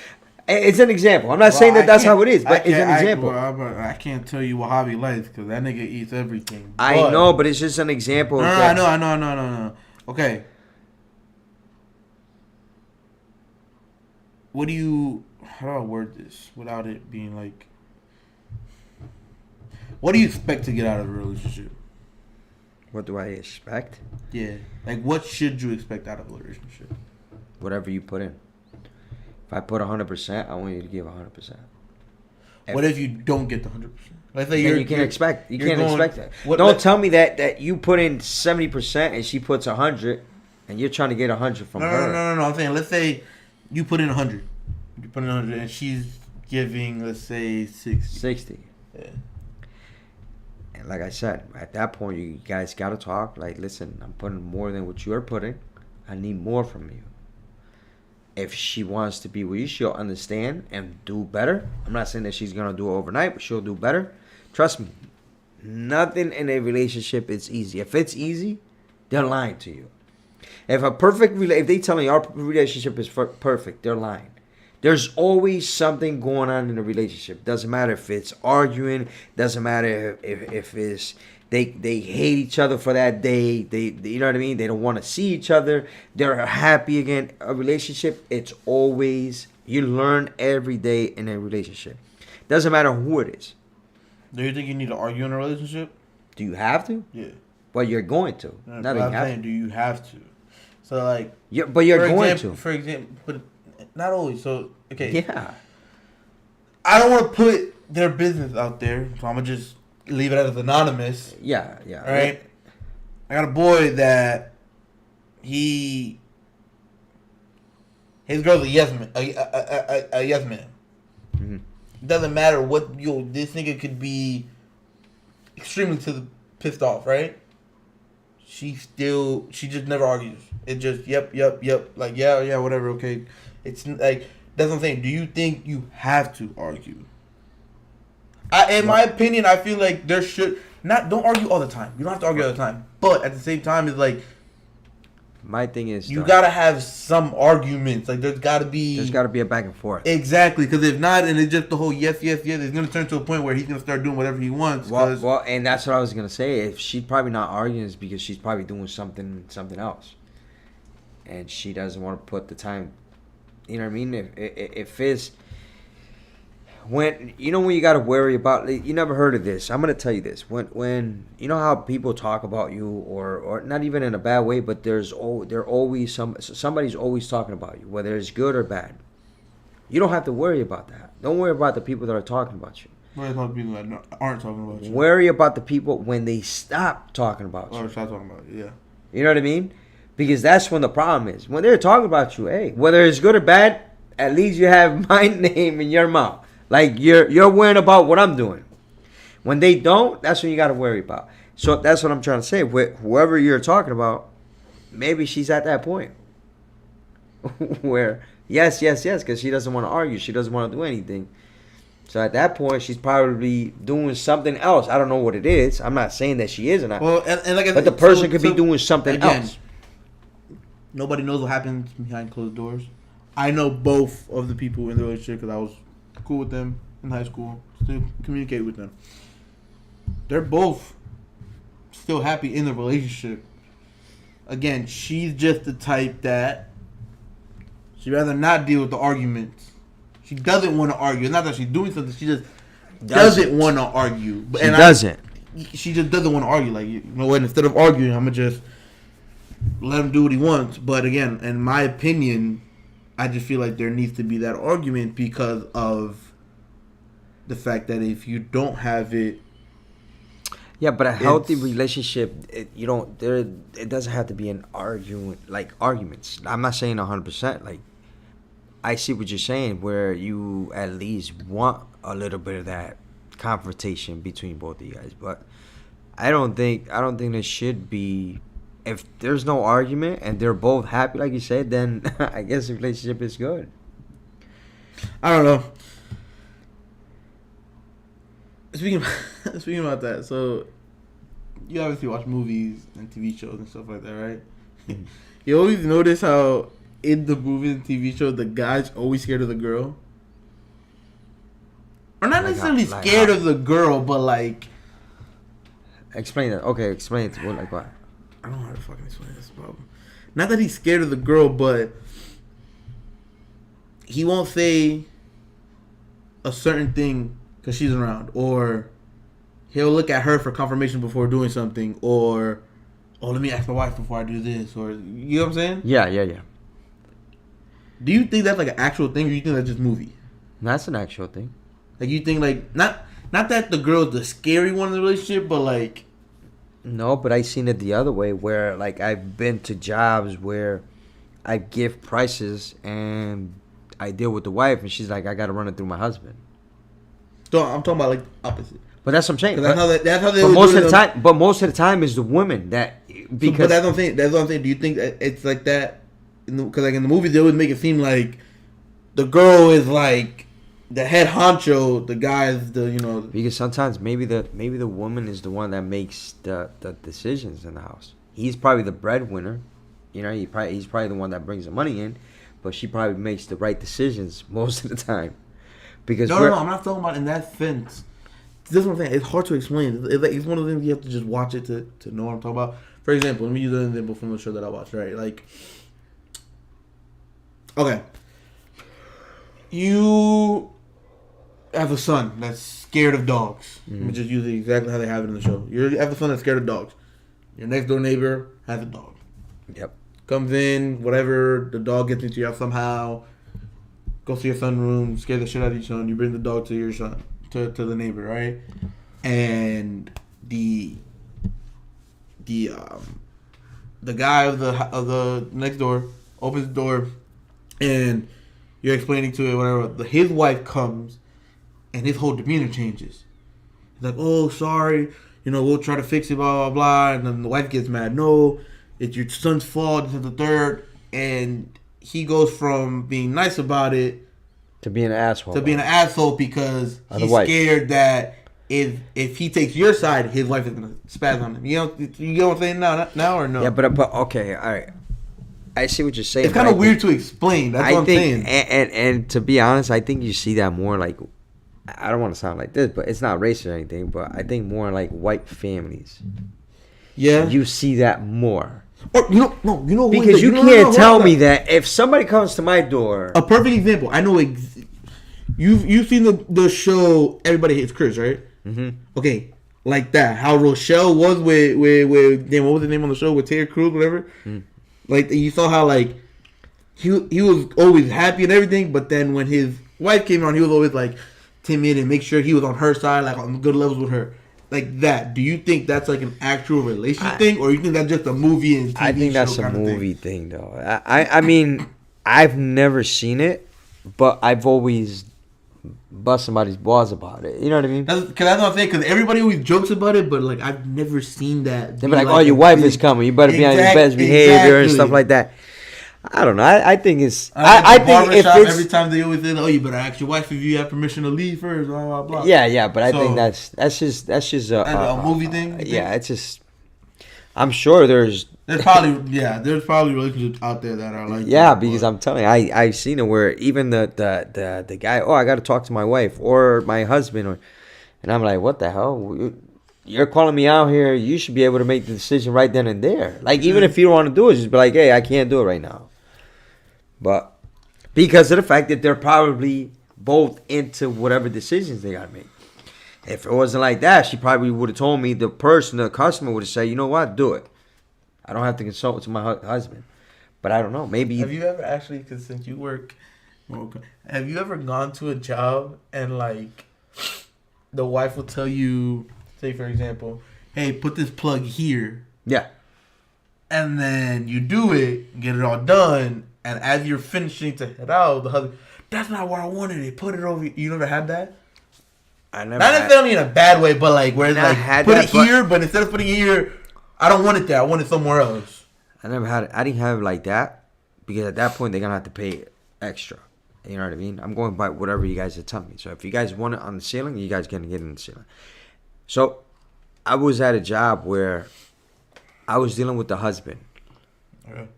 It's an example. I'm not saying that's how it is, but it's an example. I can't tell you what Javi likes because that nigga eats everything. I know, but it's just an example. No, I know. Okay. How do I word this without it being like, what do you expect to get out of a relationship? What do I expect? Yeah. Like, what should you expect out of a relationship? Whatever you put in. If I put 100%, I want you to give 100%. What if you don't get the 100%? Let's say you can't expect. You can't expect that. Don't tell me that you put in 70% and she puts 100, and you're trying to get 100 from her. No. I'm saying, let's say you put in 100. You put in 100, and she's giving, let's say, 60. Yeah. And like I said, at that point, you guys got to talk. Like, listen, I'm putting more than what you're putting. I need more from you. If she wants to be with you, she'll understand and do better. I'm not saying that she's going to do it overnight, but she'll do better. Trust me, nothing in a relationship is easy. If it's easy, they're lying to you. If they telling you our relationship is perfect, they're lying. There's always something going on in a relationship. Doesn't matter if it's arguing. Doesn't matter if it's they hate each other for that day. They you know what I mean. They don't want to see each other. They're happy again. A relationship, it's always, you learn every day in a relationship. Doesn't matter who it is. Do you think you need to argue in a relationship? Do you have to? Yeah. Well, you're going to. No, Not that you have to. do you have to? So like. Yeah, but you're going to. For example, but not always. So okay. Yeah. I don't want to put their business out there, so I'm gonna just leave it as anonymous. Yeah. Right. I got a boy that his girl's a yes man, a yes man. Mm-hmm. Doesn't matter what this nigga could be extremely pissed off, right? She just never argues. It just yep, like yeah, whatever, okay. It's like, that's what I'm saying. Do you think you have to argue? In my opinion, I feel like there should don't argue all the time. You don't have to argue all the time, but at the same time, it's like, My thing is, you gotta have some arguments. Like there's gotta be a back and forth. Exactly, because if not, and it's just the whole yes, yes, yes, it's gonna turn to a point where he's gonna start doing whatever he wants. Well, and that's what I was gonna say. If she's probably not arguing, it's because she's probably doing something else, and she doesn't want to put the time. You know what I mean? If it's when you got to worry about, you never heard of this. I'm gonna tell you this. When you know how people talk about you, or not even in a bad way, but somebody's always talking about you, whether it's good or bad. You don't have to worry about that. Don't worry about the people that are talking about you. Worry about the people that aren't talking about you. Worry about the people when they stop talking about you. Or stop talking about you. Yeah. You know what I mean? Because that's when the problem is. When they're talking about you, hey, whether it's good or bad, at least you have my name in your mouth. Like you're worrying about what I'm doing. When they don't, that's when you got to worry about. So that's what I'm trying to say. With whoever you're talking about, maybe she's at that point where yes, because she doesn't want to argue. She doesn't want to do anything. So at that point, she's probably doing something else. I don't know what it is. I'm not saying that she is or not. Well, and like but the person could be doing something else. Nobody knows what happens behind closed doors. I know both of the people in the relationship because I was cool with them in high school. Still communicate with them. They're both still happy in the relationship. Again, she's just the type that she'd rather not deal with the arguments. She doesn't want to argue. It's not that she's doing something. She just doesn't want to argue. She just doesn't want to argue. Like, you know what? Instead of arguing, I'm going to just let him do what he wants. But again, in my opinion, I just feel like there needs to be that argument because of the fact that if you don't have it. Yeah, but a healthy relationship, it doesn't have to be an arguments. I'm not saying 100%. Like, I see what you're saying, where you at least want a little bit of that confrontation between both of you guys. But I don't think there should be. If there's no argument and they're both happy, like you said, then I guess the relationship is good. I don't know. Speaking about that, so you obviously watch movies and TV shows and stuff like that, right? Mm-hmm. You always notice how in the movies and TV shows the guy's always scared of the girl, or not necessarily scared of the girl, but like. Explain that. Okay, explain it. Like what? I don't know how to fucking explain this problem. Not that he's scared of the girl, but he won't say a certain thing because she's around, or he'll look at her for confirmation before doing something, or let me ask my wife before I do this, or you know what I'm saying? Yeah. Do you think that's like an actual thing, or you think that's just movie? That's an actual thing. Like you think like not that the girl's the scary one in the relationship, but like. No, but I seen it the other way, where like I've been to jobs where I give prices and I deal with the wife, and she's like, I gotta run it through my husband. So I'm talking about like opposite. But that's what I'm saying. That's how they. But most of the time, is the woman that because. But that's what I'm saying. That's what I'm saying. Do you think that it's like that? Because like in the movies, they always make it seem like the girl is like the head honcho, the guy is the Because sometimes maybe the woman is the one that makes the decisions in the house. He's probably the breadwinner, he's probably the one that brings the money in, but she probably makes the right decisions most of the time. Because no, I'm not talking about in that sense. This is what I'm saying. It's hard to explain. It's one of the things you have to just watch it to know what I'm talking about. For example, let me use an example from the show that I watched. Right, like, okay, you have a son that's scared of dogs. Let me just use it exactly how they have it in the show. You have a son that's scared of dogs. Your next door neighbor has a dog. Yep. Comes in, whatever, the dog gets into your house somehow. Goes to your son's room, scare the shit out of your son. You bring the dog to your son, to the neighbor, right? And the guy of the next door opens the door, and you're explaining to it, whatever. His wife comes. And his whole demeanor changes. He's like, oh, sorry. We'll try to fix it, blah, blah, blah. And then the wife gets mad. No, it's your son's fault. This is the third. And he goes from being nice about it to being an asshole. Because he's scared that if he takes your side, his wife is going to spaz on him. You know what I'm saying now or no? Yeah, but okay, all right. I see what you're saying. It's kind of weird to explain. That's what I'm saying. And to be honest, I think you see that more like, I don't want to sound like this, but it's not racist or anything, but I think more like white families. Yeah. You see that more. Or who because you can't tell me that if somebody comes to my door. A perfect example. I know. You've seen the show Everybody Hates Chris, right? Mm-hmm. Okay, like that. How Rochelle was with then what was the name on the show with Terry Crews, whatever. Mm. Like you saw how like he was always happy and everything, but then when his wife came on, he was always like timid and make sure he was on her side, like on good levels with her. Like that. Do you think that's like an actual relationship thing, or you think that's just a movie and TV I think that's a movie thing, though. I mean, I've never seen it, but I've always bust somebody's balls about it. You know what I mean? Because that's what I'm saying. Because everybody always jokes about it, but like I've never seen that. They're like, "Oh, your wife is coming. You better be on your best behavior and stuff like that." I don't know. I think it's. I think if it's every time they always say, "Oh, you better ask your wife if you have permission to leave first." Blah blah blah. Yeah. But I think that's just a movie thing. Yeah, it's just. I'm sure there's probably relationships out there that are like because I'm telling you, I've seen it where even the guy, I got to talk to my wife or my husband, and I'm like, what the hell? You're calling me out here. You should be able to make the decision right then and there. Like even if you don't want to do it, just be like, hey, I can't do it right now. But because of the fact that they're probably both into whatever decisions they got to make. If it wasn't like that, she probably would have told me, the customer would have said, you know what, do it. I don't have to consult with my husband. But I don't know, maybe. Have you ever actually, because since you work, have you ever gone to a job and like the wife will tell you, say for example, hey, put this plug here. Yeah. And then you do it, get it all done, and as you're finishing to head out, the husband, that's not where I wanted it. Put it over. You never had that? I never. Not necessarily in a bad way, but like where it's like put it here, but instead of putting it here, I don't want it there. I want it somewhere else. I never had it. I didn't have it like that because at that point they're gonna have to pay extra. You know what I mean? I'm going by whatever you guys are telling me. So if you guys want it on the ceiling, you guys gonna get it on the ceiling. So I was at a job where I was dealing with the husband. Okay.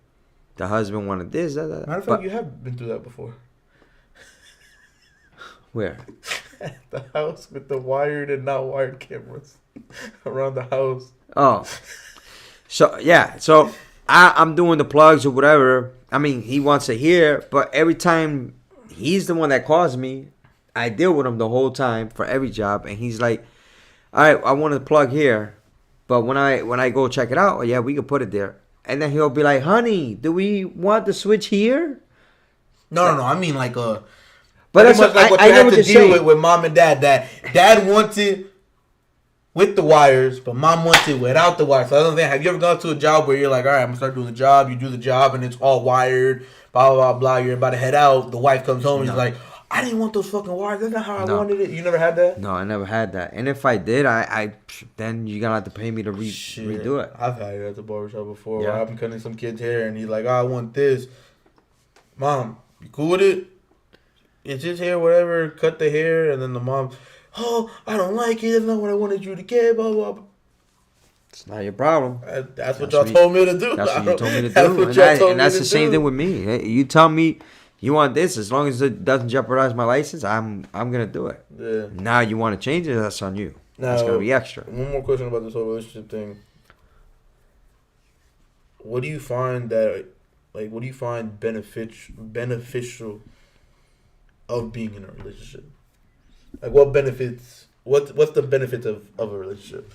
The husband wanted this. Matter of fact, you have been through that before. Where? At the house with the wired and not wired cameras around the house. Oh. So, yeah. So, I'm doing the plugs or whatever. I mean, he wants to hear, but every time he's the one that calls me, I deal with him the whole time for every job. And he's like, all right, I want to plug here. But when I go check it out, yeah, we can put it there. And then he'll be like, honey, do we want the switch here? No. I mean like a... But that's much like what you have to deal with mom and dad. That dad wants it with the wires, but mom wants it without the wires. So I don't think. Have you ever gone to a job where you're like, all right, I'm gonna start doing the job. You do the job, and it's all wired. Blah blah blah blah. You're about to head out. The wife comes home. And she's like, I didn't want those fucking wires. That's not how I wanted it. You never had that? No, I never had that. And if I did, I then you're gonna have to pay me to redo it. I've had it at the barbershop before. Where I've been cutting some kid's hair, and he's like, I want this. Mom, you cool with it? It's his hair, whatever. Cut the hair, and then the mom, oh, I don't like it. That's not what I wanted you to get. Blah blah. Blah. It's not your problem. That's what y'all told me to do. That's what you told me to do. And that's the same thing with me. You tell me you want this, as long as it doesn't jeopardize my license, I'm gonna do it. Yeah. Now you want to change it? That's on you. Now, that's gonna be extra. One more question about this whole relationship thing. What do you find beneficial of being in a relationship? Like what benefits? What's the benefits of a relationship?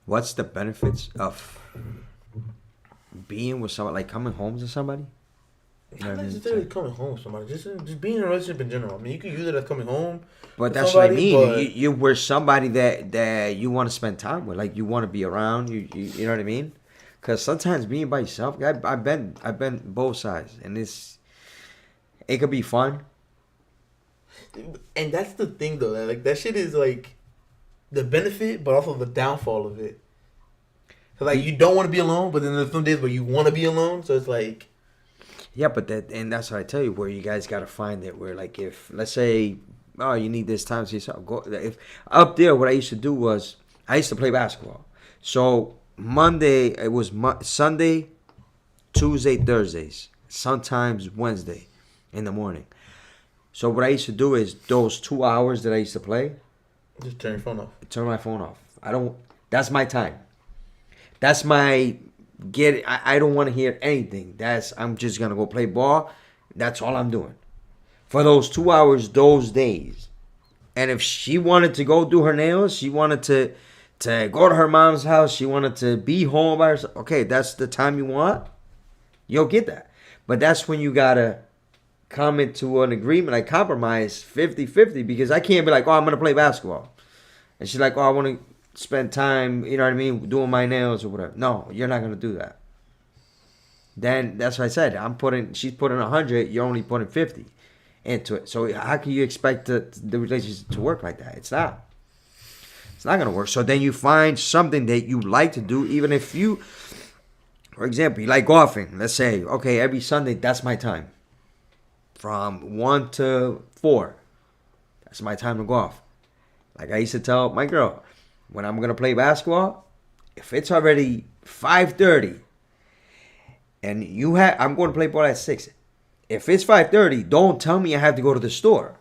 What's the benefits of being with somebody, like coming home to somebody? Not necessarily coming home to somebody. Just being in a relationship in general. I mean, you could use it as coming home. But that's what I mean. You were somebody that you want to spend time with. Like you want to be around. You know what I mean? Because sometimes being by yourself, I've been both sides, and it could be fun. And that's the thing, though. That shit is like the benefit, but also the downfall of it. Cause like you don't want to be alone, but then there's some days where you want to be alone. So it's like, yeah, but that's what I tell you. Where you guys got to find it. Where like if let's say, oh, you need this time to yourself. Go. If up there, what I used to do was I used to play basketball. So Monday, it was Sunday, Tuesday, Thursdays, sometimes Wednesday in the morning. So what I used to do is those 2 hours that I used to play, Just turn your phone off. turn my phone off. I don't. That's my time. That's my I don't want to hear anything. I'm just gonna go play ball. That's all I'm doing for those 2 hours, those days. And if she wanted to go do her nails, she wanted to go to her mom's house, she wanted to be home by herself. Okay, that's the time you want. You'll get that. But that's when you gotta come into an agreement, like compromise 50-50, because I can't be like, oh, I'm gonna play basketball. And she's like, oh, I wanna spend time, you know what I mean, doing my nails or whatever. No, you're not gonna do that. Then that's what I said. She's putting 100, you're only putting 50 into it. So how can you expect the relationship to work like that? It's not. It's not gonna work. So then you find something that you like to do, even if you, for example, you like golfing. Let's say, okay, every Sunday that's my time, from 1 to 4. That's my time to golf. Like I used to tell my girl, when I'm gonna play basketball, if it's already 5:30, and I'm going to play ball at 6. If it's 5:30, don't tell me I have to go to the store,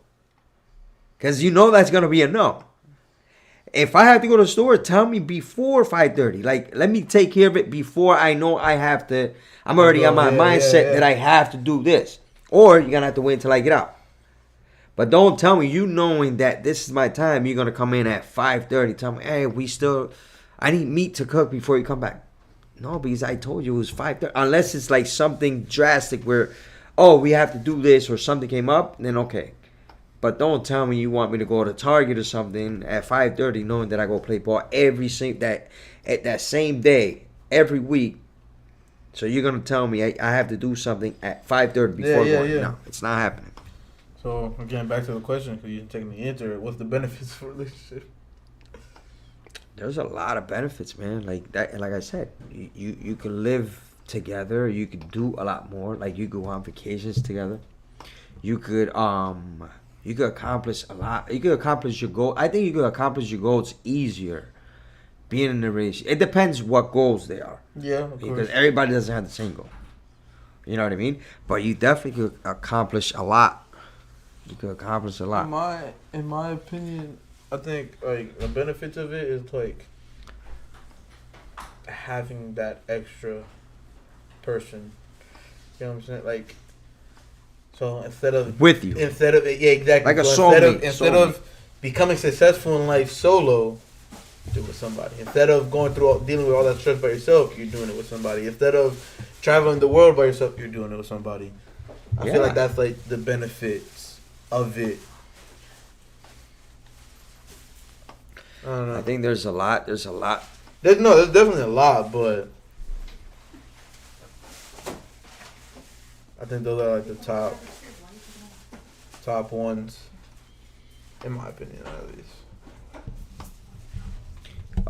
because you know that's gonna be a no. If I have to go to the store, tell me before 5:30. Like, let me take care of it before I know I have to. I'm already on my mindset that I have to do this. Or you're going to have to wait until I get out. But don't tell me, you knowing that this is my time, you're going to come in at 5:30. Tell me, hey, I need meat to cook before you come back. No, because I told you it was 5:30. Unless it's like something drastic where, oh, we have to do this or something came up, then okay. But don't tell me you want me to go to Target or something at 5:30, knowing that I go play ball at that same day every week. So you're gonna tell me I have to do something at 5:30 before going? Yeah. No, it's not happening. So again, back to the question, because you didn't take the answer. What's the benefits for a relationship? There's a lot of benefits, man. Like that, like I said, you can live together. You could do a lot more. Like you go on vacations together. You could accomplish a lot. You could accomplish your goal. I think you could accomplish your goals easier being in a relationship. It depends what goals they are. Yeah, of because course. everybody doesn't have the same goal. You know what I mean? But you definitely could accomplish a lot. You could accomplish a lot. In my opinion, I think like the benefits of it is like having that extra person. You know what I'm saying? Like, so instead of Like a so soulmate. Instead of becoming successful in life solo, do it with somebody. Instead of dealing with all that stress by yourself, you're doing it with somebody. Instead of traveling the world by yourself, you're doing it with somebody. I feel like that's like the benefits of it. I don't know. I think there's a lot. There's definitely a lot, but I think those are like the top ones, in my opinion, at least.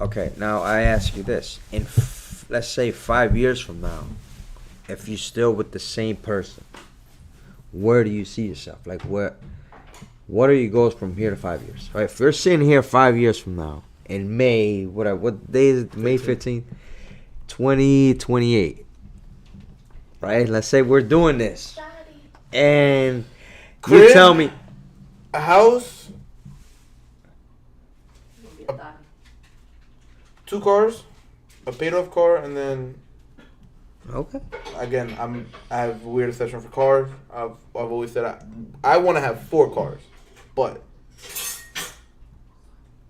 Okay, now I ask you this: let's say 5 years from now, if you're still with the same person, where do you see yourself? Like, what are your goals from here to 5 years? All right, if we're sitting here 5 years from now in May, what day is it? May 15th, 2028. Right? Let's say we're doing this, and you tell me a house, 2 cars, a paid-off car, and then. Okay. Again, I have a weird obsession for cars. I've always said I want to have 4 cars, but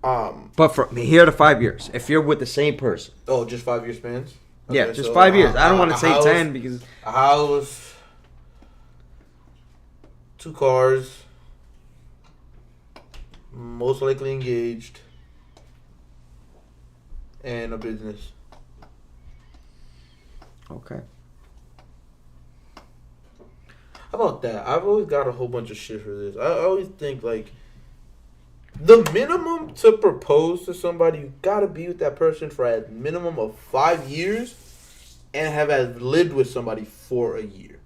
from here to 5 years, if you're with the same person. Oh, just 5 year spans. Okay, yeah, just 5 years. I don't want to say 10 because a house, 2 cars, most likely engaged, and a business. Okay. How about that? I've always got a whole bunch of shit for this. I always think like the minimum to propose to somebody, you gotta be with that person for a minimum of 5 years and have lived with somebody for a year.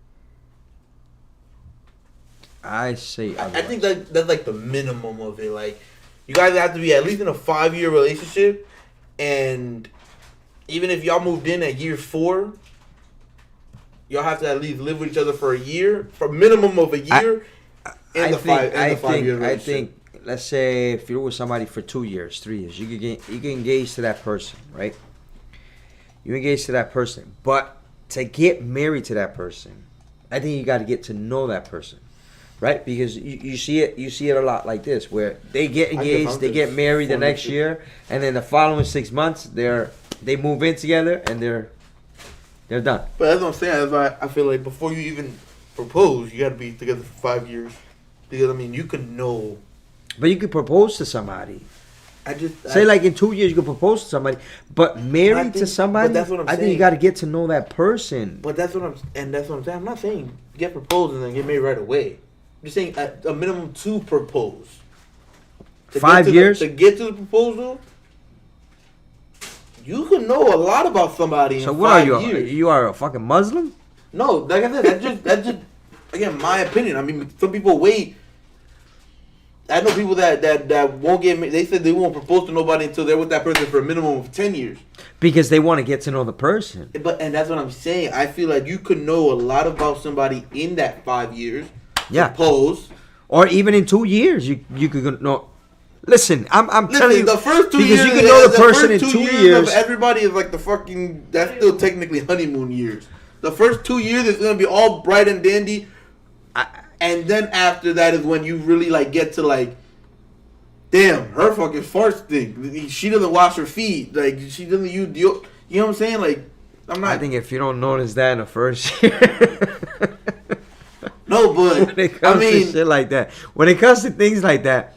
I say I think that's like the minimum of it. Like, you guys have to be at least in a 5 year relationship and even if y'all moved in at year 4, y'all have to at least live with each other for a year, for a minimum of a year. I think, let's say if you're with somebody for 2 years, 3 years, you can engage to that person, right? You engage to that person, but to get married to that person, I think you got to get to know that person, right? Because you see it a lot like this, where they get engaged, they get married the next year, and then the following 6 months they move in together and they're done. But that's what I'm saying. That's why I feel like before you even propose, you got to be together for 5 years. Because I mean, you can know. But you could propose to somebody. Say like in 2 years you could propose to somebody, but married to somebody. But that's what I'm saying. I think you got to get to know that person. But that's what I'm saying. I'm not saying get proposed and then get married right away. I'm just saying a minimum to propose. 5 years to get to the proposal. You can know a lot about somebody. So in what 5 are you? Years. You are a fucking Muslim? No, like I said, that's just again my opinion. I mean, some people wait. I know people that won't get. They said they won't propose to nobody until they're with that person for a minimum of 10 years. Because they want to get to know the person. And that's what I'm saying. I feel like you could know a lot about somebody in that 5 years. Yeah. Propose. Or even in 2 years, you could know. Listen, I'm telling you, the first 2 years, because you can know the person in 2 years. Of everybody is like the fucking. That's still technically honeymoon years. The first 2 years is gonna be all bright and dandy, and then after that is when you really like get to like, damn, her fucking farts stink. She doesn't wash her feet. Like she doesn't use deodorant. You know what I'm saying? Like I'm not. I think if you don't notice that in the first year. No, but when it comes to shit like that, when it comes to things like that.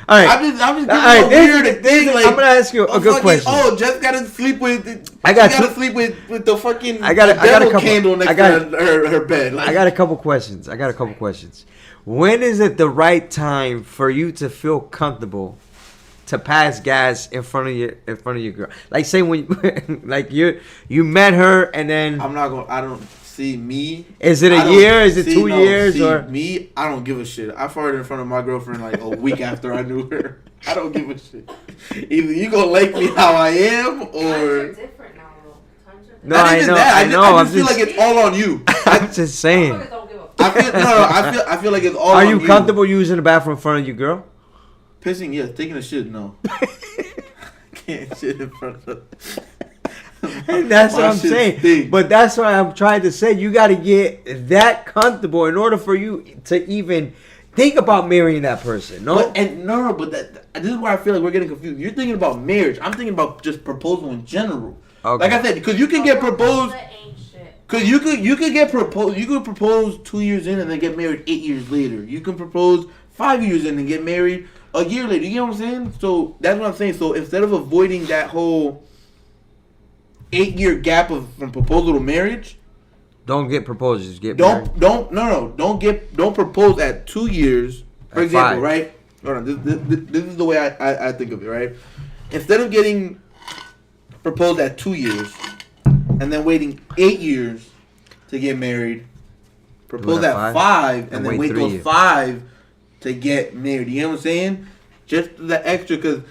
All right. I'm just giving a weird thing. Like, I'm gonna ask you a good question. Oh, Jess gotta sleep with. I gotta sleep with the fucking. I got a couple, candle next to her bed. Like, I got a couple questions. When is it the right time for you to feel comfortable to pass gas in front of your girl? Like say when like you met her and then I'm not gonna. I don't see me. Is it a year? Is it 2 years? Or me? I don't give a shit. I farted in front of my girlfriend like a week after I knew her. I don't give a shit. Either you gonna like me how I am, or times are different now, though. Times are different. No, I know. I just feel like it's all on you. I'm just saying. I feel like it's all. Are on you comfortable using the bathroom in front of your girl? Pissing, yes. Taking a shit, no. Can't shit in front of. And that's what I'm saying. Stinks. But that's what I'm trying to say. You got to get that comfortable in order for you to even think about marrying that person. No, but this is why I feel like we're getting confused. You're thinking about marriage. I'm thinking about just proposal in general. Okay. Like I said, because you can get proposed. Because you could get proposed. You could propose 2 years in and then get married 8 years later. You can propose 5 years in and get married a year later. You get what I'm saying? So that's what I'm saying. So instead of avoiding that whole 8-year gap from proposal to marriage, don't get proposals. Married. Don't propose at 2 years. For example, 5. Right? Hold on. This is the way I think of it. Right? Instead of getting proposed at 2 years and then waiting 8 years to get married, propose at 5 and then wait those 5 to get married. You know what I'm saying? Just the extra, because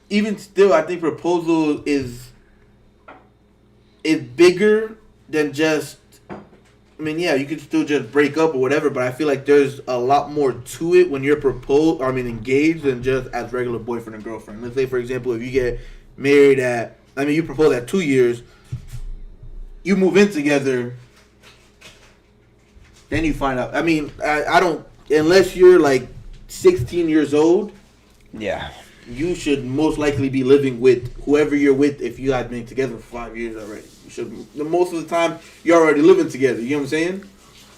even still, I think proposal is bigger than just. I mean, yeah, you can still just break up or whatever, but I feel like there's a lot more to it when you're engaged than just as regular boyfriend and girlfriend. Let's say, for example, if you get married you propose at 2 years, you move in together, then you find out. I mean, I don't, unless you're like 16 years old. Yeah. You should most likely be living with whoever you're with if you had been together for 5 years already. You should. Most of the time, you're already living together. You know what I'm saying?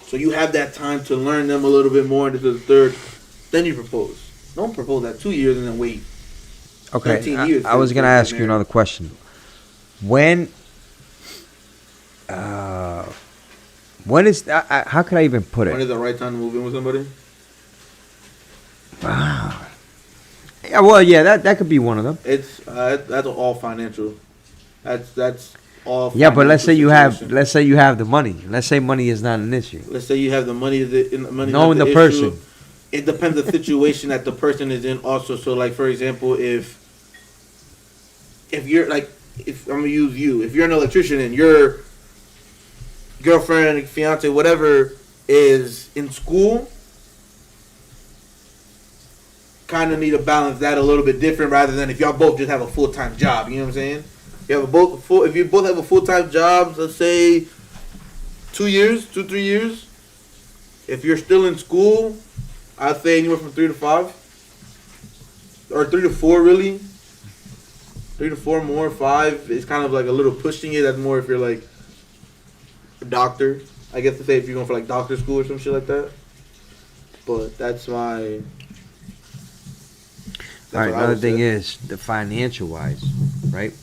So you have that time to learn them a little bit more into the third. Then you propose. Don't propose at 2 years and then wait. Okay. 13 years. I was going to ask you another question. When is how can I even put it? When is the right time to move in with somebody? Yeah, well, yeah, that could be one of them. It's that's all financial. That's all. Yeah, but let's say you have the money. Let's say money is not an issue. Let's say you have the money. Money knowing the person. Issue. It depends the situation that the person is in. Also, so like for example, if you're like if I'm gonna use you, if you're an electrician and your girlfriend, fiance, whatever is in school, kind of need to balance that a little bit different rather than if y'all both just have a full-time job. You know what I'm saying? If you both have a full-time job, let's say 3 years. If you're still in school, I'd say anywhere from 3 to 5, or 3 to 4 really. 3 to 4 more. 5 is kind of like a little pushing it. That's more if you're like a doctor. I guess to say if you're going for like doctor school or some shit like that. But that's my. All right, another thing is the financial wise, right?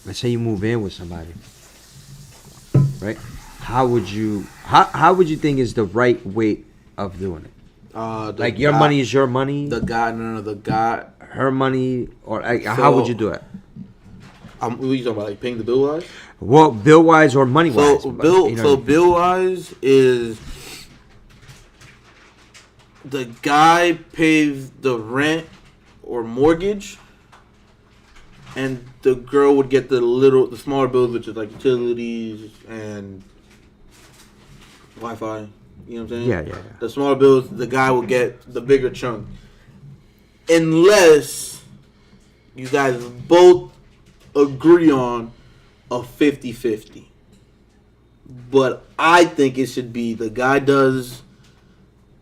Let's say you move in with somebody, right? How would you think is the right way of doing it? Like your money is your money. The guy. Her money, or how would you do it? What are you talking about? Like paying the bill wise? Well, bill wise or money wise. Bill wise is the guy pays the rent or mortgage, and the girl would get the smaller bills, which is like utilities and Wi-Fi. You know what I'm saying? Yeah. The smaller bills, the guy will get the bigger chunk, unless you guys both agree on a 50-50. But I think it should be the guy does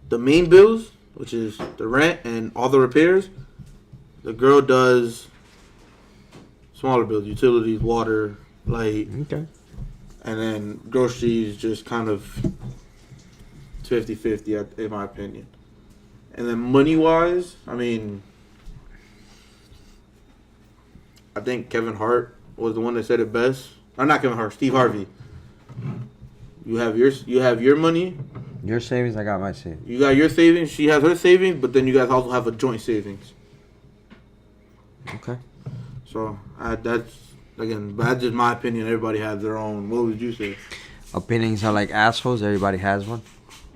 the main bills, which is the rent and all the repairs. The girl does smaller bills, utilities, water, light. Okay. And then groceries just kind of 50-50 in my opinion. And then money-wise, I mean, I think Kevin Hart was the one that said it best. Or not Kevin Hart, Steve Harvey. You have your money. Your savings, I got my savings. You got your savings. She has her savings, but then you guys also have a joint savings. Okay. So that's just my opinion. Everybody has their own. What would you say? Opinions are like assholes. Everybody has one.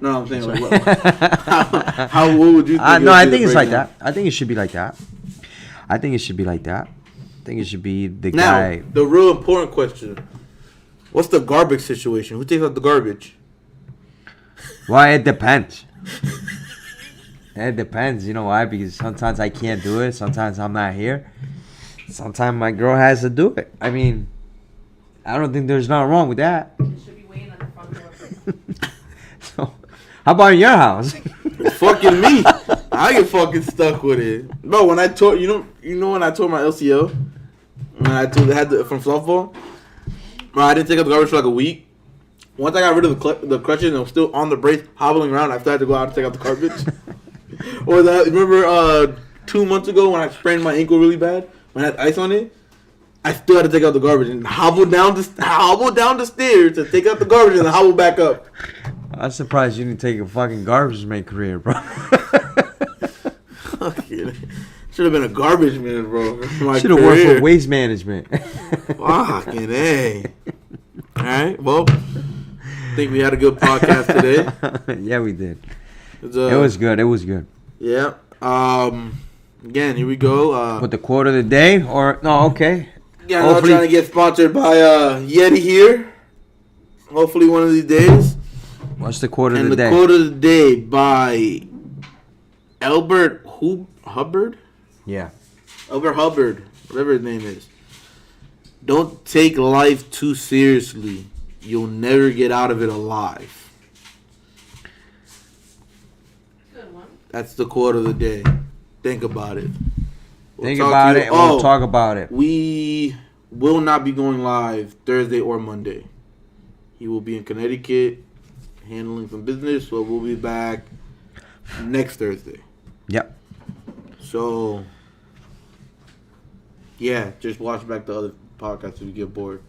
No, I'm saying like, what would you think? No, I think it's like that. I think it should be like that. I think it should be the guy. Now, the real important question. What's the garbage situation? Who takes out the garbage? Well, it depends. It depends. You know why? Because sometimes I can't do it. Sometimes I'm not here. Sometimes my girl has to do it. I mean, I don't think there's nothing wrong with that. It should be waiting on the front door. So, how about in your house? It's fucking me. I get fucking stuck with it. Bro, when I tore, you know when I tore my LCO? When I had from softball? Bro, I didn't take out the garbage for like a week. Once I got rid of the crutches and I was still on the brace, hobbling around, I still had to go out and take out the garbage. Or remember 2 months ago when I sprained my ankle really bad? When I had ice on it? I still had to take out the garbage and hobble down the stairs to take out the garbage and then hobble back up. I'm surprised you didn't take a fucking garbage man career, bro. Should have been a garbage man, bro. Should have worked for waste management. Fucking A. Alright, well, I think we had a good podcast today. Yeah, we did. It was good. Yeah. Again, here we go. With the quote of the day, or no? Okay. Yeah, I'm trying to get sponsored by Yeti here. Hopefully, one of these days. What's the quote of the day? And the quote of the day by Albert Hubbard. Yeah. Albert Hubbard, whatever his name is. Don't take life too seriously. You'll never get out of it alive. Good one. That's the quote of the day. Think about it. Think about it, and we'll talk about it. We will not be going live Thursday or Monday. He will be in Connecticut handling some business, so we'll be back next Thursday. Yep. So, yeah, just watch back the other podcasts if you get bored.